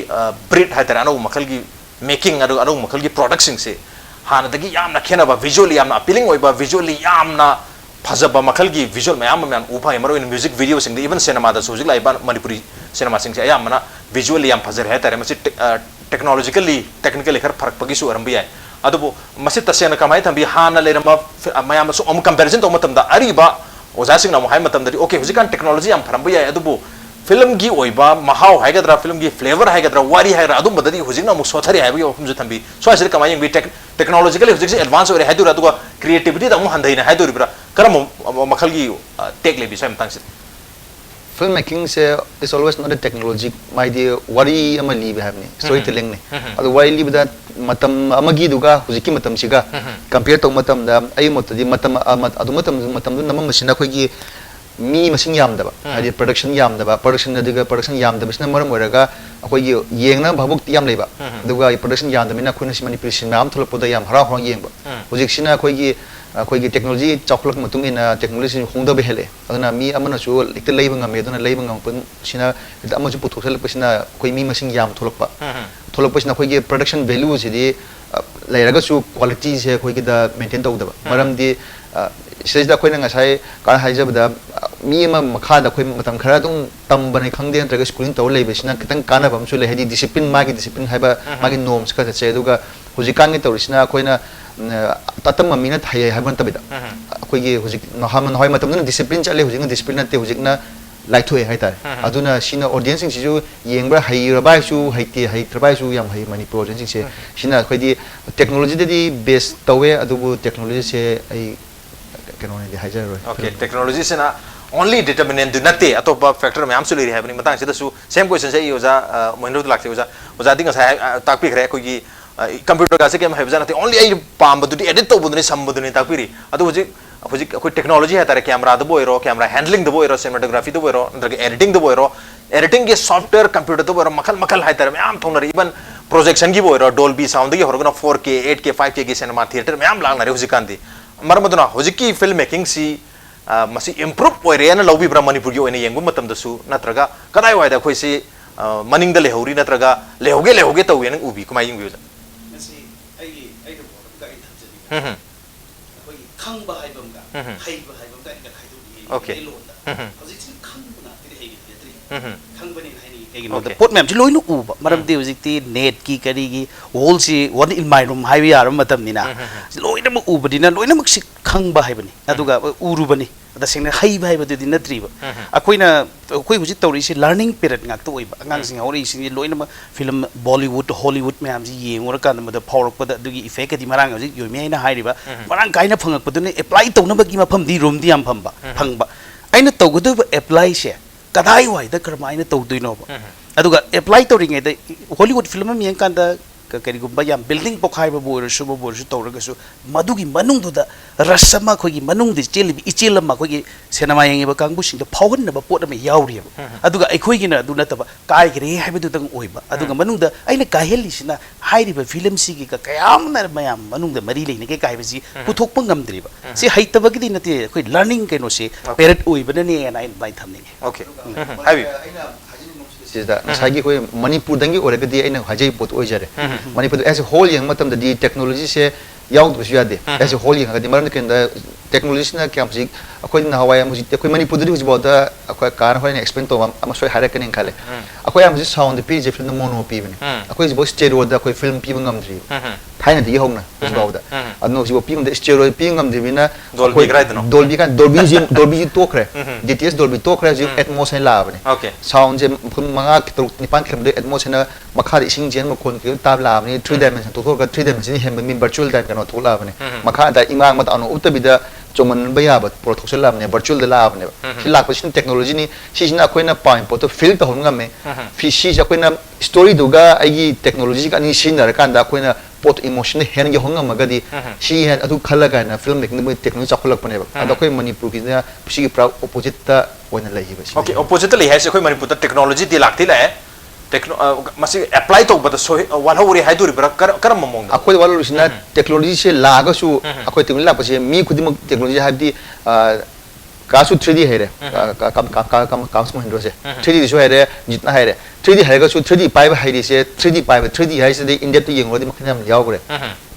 breed ha tar anu makal gi making anu makal gi production se hana dagi yamna khena ba visually yamna appealing oi ba visually yamna phajaba makal gi visual mayam man upa maro in music video sing even cinema da hojik laiba manipuri cinema sing se ayamna visually yam phajar ha tar masi technologically technically khar farak pagi su arambi ai adubu masi tasena kamai thambi hana lerama mayam so comparison to matam da ariba oja sing na mo hai matam da okay hujikan technology yam farambi ai adubu film gi oiba mahau haigadra film gi flavor haigadra wari haigadra adum badadi hujina mu sothari haibi ofum ju thambi so asir kamai yang bi technologically hujik advance ore haidura aduga creativity da mu handaina haiduri bra karam makhal gi tech lebi sam tangsi filmmaking is always not a technology. My dear, worry am a leave having storytelling. Otherwise, leave that matam amagi duga, huziki matam siga, compared to matam the aymoto, the matam matam number machine me machine yam the production yam the production the production yam the machine moraga, yena babuk yam labor. The guy production yam the mina kunis manipulation yam to put the yam hara yam. Huzikina koigi technology chocolate matum in technology hongda behele aduna mi amana chu likte leibanga me dona leibanga pun sina da amaju puthosel pasina koi mi machine yam tholokpa pasina koigi production value sidi leiraga chu quality se koigi da maintain tawdaba maram di stage da koina ngasai ka haijabda mi ma makha da koi matam khara dum tambane khangde antraga schooling taw leibesina kitang kana bam chu le hedi discipline discipline haiba magi norms ka che duga hujikan gi tawrisina koina tatam mamina thai haban tabida koigi hujik no haman hoi matam na discipline chale hujik discipline na te hujik na like thoi hai tar aduna sina audience sing siju yengbra hai rabai chu haiti hai trabai chu yam hai manipur audience sing se sina koidi technology de base tawe adubu technology se ai kano ne hai jar okay technology se na only determinant do not atopa factor me am suli happening matang se da su same question se oja mohindu lakse oja ding sai takpi khre koigi computer ka se kem hai bajana only ai pam badu edit to buduni sam buduni takpiri adu hoji koi technology hai tare camera da boiro camera handling da boiro cinematography da boiro ndage editing da boiro editing ge software computer da boiro makal hai tare me am thonari even projection gi boiro dolby sound gi horgona 4k 8k 5k gi cinema theater me am langnare hoji kandi marmaduna hoji ki film making si masi improve oire na lobi bra manipur gi oine yengu matam da su natraga kadai wai da khoi si maning da lehori natraga lehoge tawyen ubi kumai ying biuja khangba haibamga haiba haibamga ka khaidu okay hojik khangba na ti hei khangba ni haini kegi no pot mem ji loinu uba maram de hojik ti net ki kari gi whole si one in my room haibi yaram matam ni na loina mu uba dina loina mak si khangba haibani aduga urubani da singna haiba haiba de dina triba akoina koi hojik tawri si learning period ngak to oiba angang sing hori sing loina ma film Bollywood Hollywood mem ji yengora kan ma da powerok pa da dugi effect di marang hojik yoi me na hairiba marang kaina phangak padune apply tawna ba gi ma pham di room di am phamba phangba aina tawgudu apply se kadai wai da karma aina tawduino ba aduga apply tawri ngai da Hollywood film am yang kan da kari gumba yam building pokhai ba boir su tawraga su madugi manung du da rasama khoi gi manung di cheli ichel ma khoi gi cinema yang ba kangbu sing da phawgan na ba pot ma yauri ba aduga ai khoi gi na du na ta ba kai gre hai ba du dang oi ba aduga manung da aina kai heli sina hai ri ba film si gi ka kayam na mayam manung da mari leine ke kai ba si puthok pa ngam dri ba si hai ta ba gi na te khoi learning kai no se parent oi ba ne na bai thamne okay habi is that sagi koi manipur dangi oraga di aina hajai pot ojare manipur as a whole yang matam da di technology se yaung bsu yade as a whole yang ga di maran ken da technology na kyam sig akoi na hawai am ji koi manipur di hujbo da akoi kar hoi na explain to am soi hare ken khale akoi am ji sound pi je film mono pi bani akoi ji bo stereo da koi film pi ngam dri thaina di hong na hujbo da adno ji bo pi ngam da stereo pi ngam dri bina dolby right no dolby kan dolby to kre dts dolby to kre ji atmos la bani okay sound je manga nipan khem de atmos na makha ri sing jen ma kon ki tab la bani 3 dimension to ko 3 dimension hem min virtual type kan to la bani makha da imang ma ta no utabida चोमन बयाब प्रोथोक्सल लाबने वर्चुअल द लाबने सी लापसिन टेक्नोलॉजी नि सिजना अखोइना पाइन पोतो फील तो होंगा में फिशी अखोइना स्टोरी दुगा आइगी टेक्नोलॉजी का नि सिनर कांदा अखोइना पोत इमोशन हेन गे होंगा मगदी सी है अदु खल्ला गाना फिल्म मेकिंग में टेक्नोलॉजी चखलक पने अद अखोइ मणिपुर की सी प्रा ओपोजिट ता ओइना लई बस ओके ओपोजिट लई है से अखोइ मणिपुर ता टेक्नोलॉजी ती लाक्ति ला टेक्नो मसी अप्लाई तो बत सो वालहौरी हाइदुरी ब्रा करम ममोंग अखोइ वालहौरी सिना टेक्नोलॉजी से लागसु अखोइ टेक्नोलॉजी लापसे मी खुदिमक टेक्नोलॉजी हाबदी कासु 3D है रे काम सम हंड्रो से 3D सो है रे जितना है रे 3D है गसु 3D पाइब है रे से 3D पाइब 3D है से इन डेप्थ यंगोदी मखने हम याव करे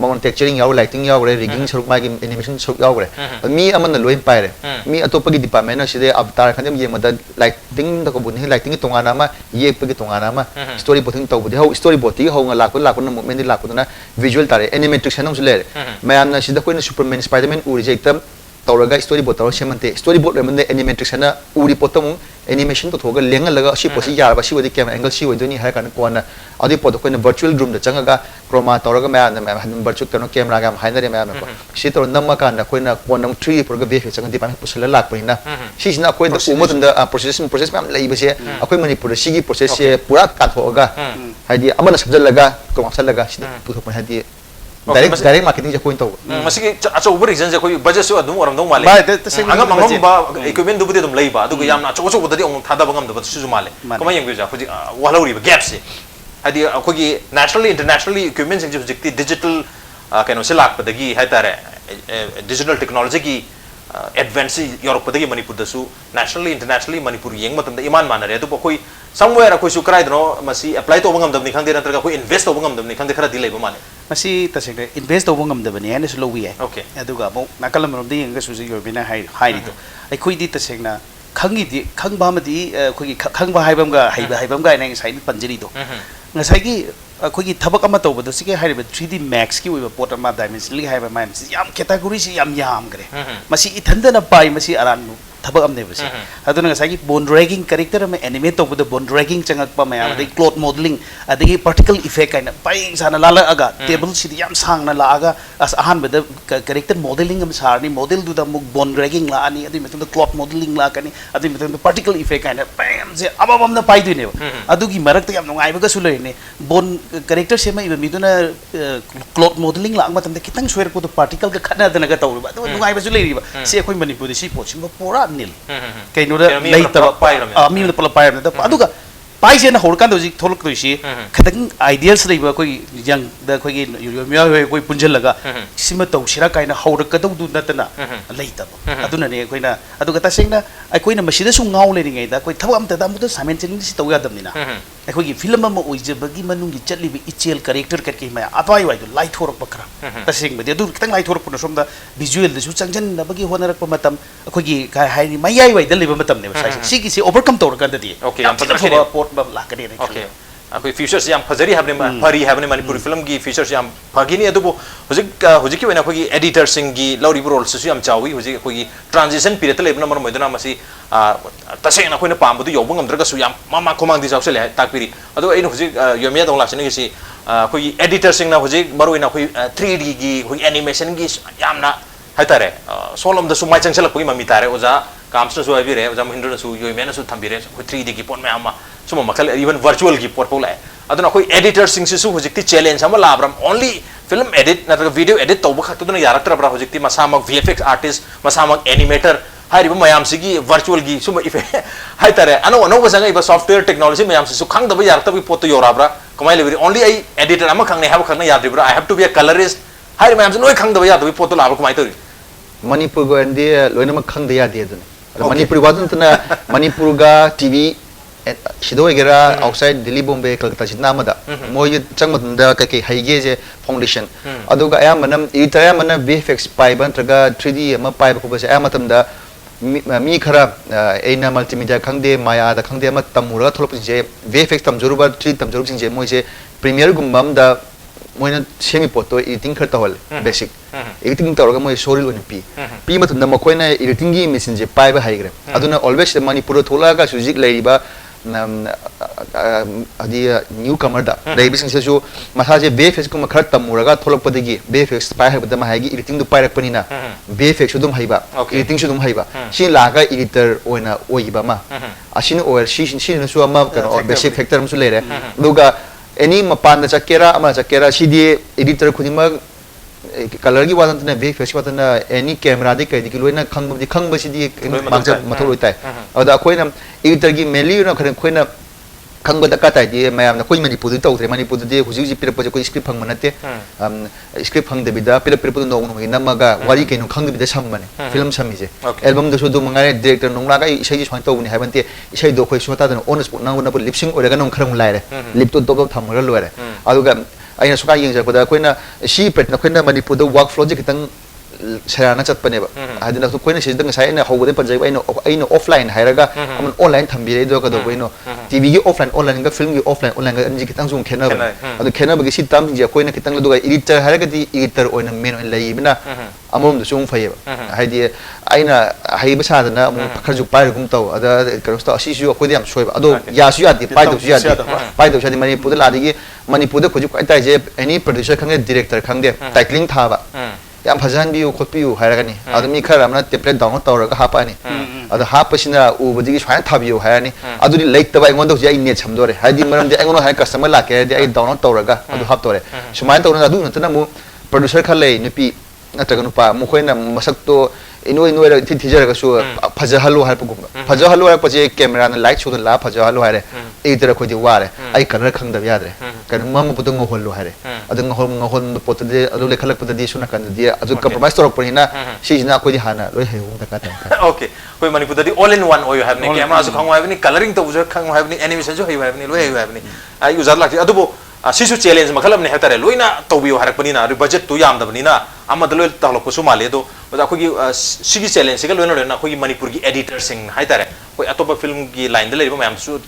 मगन टेक्सचरिंग याव लाइटिंग याव करे रिगिंग सरुक मागी एनिमेशन सरुक याव करे मी अमन लोइन पाइ रे मी अतोपगी डिपार्टमेंट से अवतार खनेम ये मद लाइटिंग तको बुनि लाइटिंग तोंगाना मा ये पगी तोंगाना मा स्टोरी बोटिंग तौबदि हो स्टोरी बोटिंग हो लाको न मूवमेंट लाको ना विजुअल तारे एनिमेट्रिक्स हनम ले मैम ना सिदा कोइन सुपरमैन स्पाइडरमैन उरि जे एकदम तौरगा स्टोरी बोर्ड तौर सेमंते स्टोरी बोर्ड रेमंदे एनिमेट्रिक्स ना उरी पोतमु एनिमेशन तो थोगा लेंगा लगा सी पोसी यारबा सी वदि कैमरा एंगल सी वदि हाय कान कोना अदि पोत कोइन वर्चुअल रूम द चंगा क्रोमा तौरगा मैम वर्चुअल कनो कैमरा गा हाइनरे मैम को सी तौर नम्मा कान कोइन कोन 3 पुरगा वेफ चंगा दि पान पुसल लाक पहिना सी सिना कोइन द उमतन द प्रोसेस मैम लई बसे अकोइ मणिपुर सिगी प्रोसेस से पूरा काथोगा हाइदि अमन सब्जल लगा क्रोमा सल लगा सी पुथो हाइदि डायरेक्ट मार्केटिंग जे कोइन तो मसी अचो उबर रीजन जे कोई बजट सो अदुम ओरम दो माले अंगम अंगम बा इक्विपमेंट दुबुदे दुम लई बा अदुग यामना अचो अचो बददि ओम थादा बंगम दबत सुजु माले कमा यंग बिजा खुजि वालौरी बा गैप से हदि अखोगी नेशनली इंटरनेशनली इक्विपमेंट जे जिक्ति डिजिटल कैनो से लाक पदगी है तारे डिजिटल टेक्नोलॉजी की एडवांस यूरोप पदगी मणिपुर दसु नेशनली इंटरनेशनली मणिपुर यंग मतम द इमान मानरे अदु कोई समवेयर अखोई सु कराय दनो मसी अप्लाई तो बंगम दबनि खंदे नत्रगा कोई इन्वेस्ट तो बंगम दबनि खंदे खरा दिलै बा माले मसी तसेंग इन्वेस्ट तौब ngam है सु लोबी है ओके अदुगा मो नाकलम रोम दि यंग सुजि योबिना हाइरि तो अखोई दि तसेंगना खंगी दि खंगबा मदि अखोई खंगबा हाइबमगा हाइबमगा नै साइड पंजरी तो ngasai अखोई थबक अमा तौबदो सिके हाइरिबे 3D Max की ओइबा पोट अमा डायमेंशनली हाइबा माइम सि याम कैटेगरी सि याम ग्रे मसी इथंदना पाइ मसी अरान थबक अमने बसे अदुना ngasai बोन ड्रैगिंग कैरेक्टर में एनिमेट तौबदो बोन ड्रैगिंग चंगकपा मयाम दे क्लॉथ मॉडलिंग अदगी पार्टिकल इफेक्ट काइना पाइ साना लाला अगा टेबल सि याम सांगना लागा अस अहान बद कैरेक्टर मॉडलिंग अम सारनी मॉडल दुदा मुक बोन ड्रैगिंग लानी अदि मतलब क्लॉथ मॉडलिंग ला कनी अदि मतलब पार्टिकल इफेक्ट काइना पाइम से अबबमना पाइ दुने अदुगी मरक याम नुगाइबगा सु लेने बोन कैरेक्टर से मैं मिदुना क्लॉथ मॉडलिंग लाग मतम कितंग सोयर को पार्टिकल का खना दनगा तौरबा तो नुगाइबा सु लेरिबा से अखोई मणिपुर सी पोचिंग पोरा निल कइनो द लेतबा मी पल पाइर द अदुगा पाइसे ना होरकान दोजी थोलक दोसी खतंग आइडियल्स लेबा कोई यंग द कोई योमिया कोई पुंजल लगा सिम तौसिरा काइना होरकदौ दु नतना लेतब अदुना ने कोइना अदुगा तसेंगना अखोइना मसिदा सु गाव लेरिङै दा कोई थबक अमता दा मुद सामेन चलिंग सि तौ यादमनिना अखोगी फिल्म अमा ओइजबगी मनुंगी चटलिबि इचेल कैरेक्टर करके मै अतवाई वाइ दु लाइट होरक बखरा तसेंग बदि अदु खतंग लाइट होरक पन सोमदा विजुअल दसु चंगजन नबगी होनरक मतम अखोगी काय हाइनि मयाई वाइ द लेबा मतम ने साइ सिगी से ओवरकम तौरक ददि ओके याम फजरी पोट बब लाकने ओके अखोई फीचर्स याम फजरी हाबने फरी हाबने मणिपुर फिल्म की फीचर्स याम फगिनी अदुबो हुजिक की वना अखोगी एडिटर सिंह की लौरी रोल सु याम चावी हुजिक अखोगी ट्रांजिशन पीरियड लेबना मर मोइदना मसी तसेंग अखोइना पामबदु यौब ngamdragasu yam mama komang di jawse le takpiri ado ainu huji yomia dong lasini si khoi editor sing na huji maruina khoi 3D gi khoi animation gi yamna haitare solom da su mai changchala khoi mami tare oja kamsna su abire oja mahindra su yomia na su thambire khoi 3D gi pon me ama suma makal even virtual gi pot pole aduna khoi editor sing su huji ti challenge ama labram only film edit na video edit tawba khatuduna yaraktra bra huji ti masamak VFX artist masamak animator हाइरिबा मयाम सिगी वर्चुअल गी सुम इफे हाइ तारे अनो अनो बसंगा इबा सॉफ्टवेयर टेक्नोलॉजी मयाम सिसु खंग दबा यारतब पोत योराब्रा कमाइ लेबरी ओनली आई एडिटर अमा खंगने हाब खंगना याद्रिब्रा I have to be a colourist हाइ मयाम से नोय खंग दबा यादबी पोत लाब कमाइ तोरी मणिपुर गो एंडी लोइनम खंग दया दे दुने मणिपुर वादनतना मणिपुर गा टीवी सिदो गेरा आउटसाइड दिल्ली बॉम्बे कलकत्ता सिना मदा मोय चंगमदा कके हाइगे जे फाउंडेशन अदुगा या मनम इतया मन VFX पाइबन ट्रगा 3D अमा पाइब को बसे या मतमदा मी खरा एना मल्टीमीडिया खंगदे माया दा खंगदे अमा तमुरा थोलप जे VFX तमजुरुबा 3D तमजुरुब सिंग जे मोय जे प्रीमियर गुमबम दा Moyna semi पोतो editing खरता whole basic editing तौरगा मोय सोरिल ओन पी मतम दा मकोयना एडिटिंग गी मेसिन जे पाइबा हाइग्रे अदुना ऑलवेज मणिपुर थोलागा सुजिक लेरिबा adi newcomer da dai bising se ju masaje BFX ko makhar tamuraga tholok padigi BFX pai ha badama hagi editing du pairak panina BFX dum haiba editing dum haiba shi laga editor oina oiba ma ashin oil shi na su ama kano basic factor mu lere duga any mapan da chakera ama chakera shi di editor khudima color gi wadan na BFX wadan na any camera de kai di loina khang ba si di mangja mathol oitai ada koina editor gi mainly na khoina khang ba da ka tai di mayam na koi manipur di tawtre manipur di huji pira pa koi script phang manate script phang de bida pira no no gi namaga wari ke no khang de bida sam mane film sam je album da so do mangare director nong la ga isai ji swang taw ni haibante isai do khoi shota da on spot na na lip sync ora ga nong kharang lai re lip to to tham ra lo re aduga aina suka yeng ja ko da koina shi pet na koina manipur da workflow je kitang sarana chat pane ba adina to koina sidang sai na hobode panjai aina offline hairaga amun online thambi re do ka do koino tv gi offline online ga film gi offline online ga anji kitang sung khena ba adu khena ba gi si tam ji koina kitang do ga editor hairaga di editor oina main on lai bina amom do sung phai ba haidi aina hai ba sa da amun khar ju pai gum taw ada karo sta asi ju ko diam soi ba ado ya su ya di pai do su ya di pai do sa di manipur da la di manipur da khoju kai tai je any producer khang director khang de titling tha ba yam phajan biu khotpiu hairagani adumi khara amna template download tawraga hapani adu hapasina ubudi swai thabiu hairani aduri late taba ingon do jai net chamdore haidi maram de ingon hai customer la ke de ai download tawraga adu hap tore sumain tawna adu natana mu producer khale nupi nataga nupa mu khoina masak to inoi inoi thi thijaraga su phaja halu har pa je camera na light show la phaja halu hare either khodi ware ai color khang da yadre kan mam pu tong hol lo hare adu ngol pot de adu le khalak pot de suna kan de adu compromise torok purina shi na khodi hana loi he hung ta ka ta okay koi manipur da all in one you have ni camera su khang have ni coloring to ju khang have ni animation ju have ni loi have ni ai user lak adu bo sisu challenge makhalam ne hatare loina tawbiu harak panina ri budget tu yam da panina amad loi talok ko su male do bada ko gi sigi challenge ga loina loina ko gi manipur gi editor sing haitare ko atopa film gi line da le ba mayam su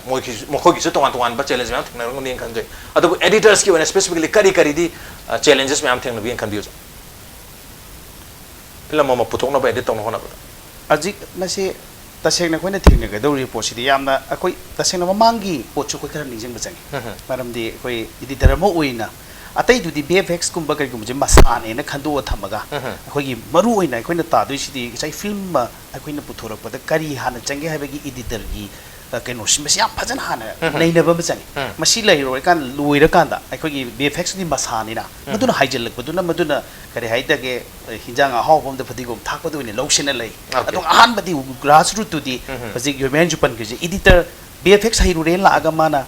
mo gi su tongan ba challenge mayam thna ngoni kan jai adu editors ki one specifically kari di challenges mayam thna bi kan biu film ma putok na ba edit tong na hona ajik masi taseng na koina thing ga do report si yamna akoi taseng na mangi pot chu ko kar ni jeng bajang maram di koi editor mo uina atai du di BFX kum ba kar kum je masane na khandu thamaga akoi gi maru uina koina ta du si di sai film ma akoina puthorok pada kari hana change ha gi editor gi kaino simasi yam phajan hana nei na ba bajang masi lai ro kan luira kan da akoi gi BFX di masane na maduna haijel lak maduna kare haida ge hinjang a hawbom da phadigom thak padu ni loksena lai adong ahan badi grassroot to di phaji yomen jupan ge editor BFX hairu re la aga mana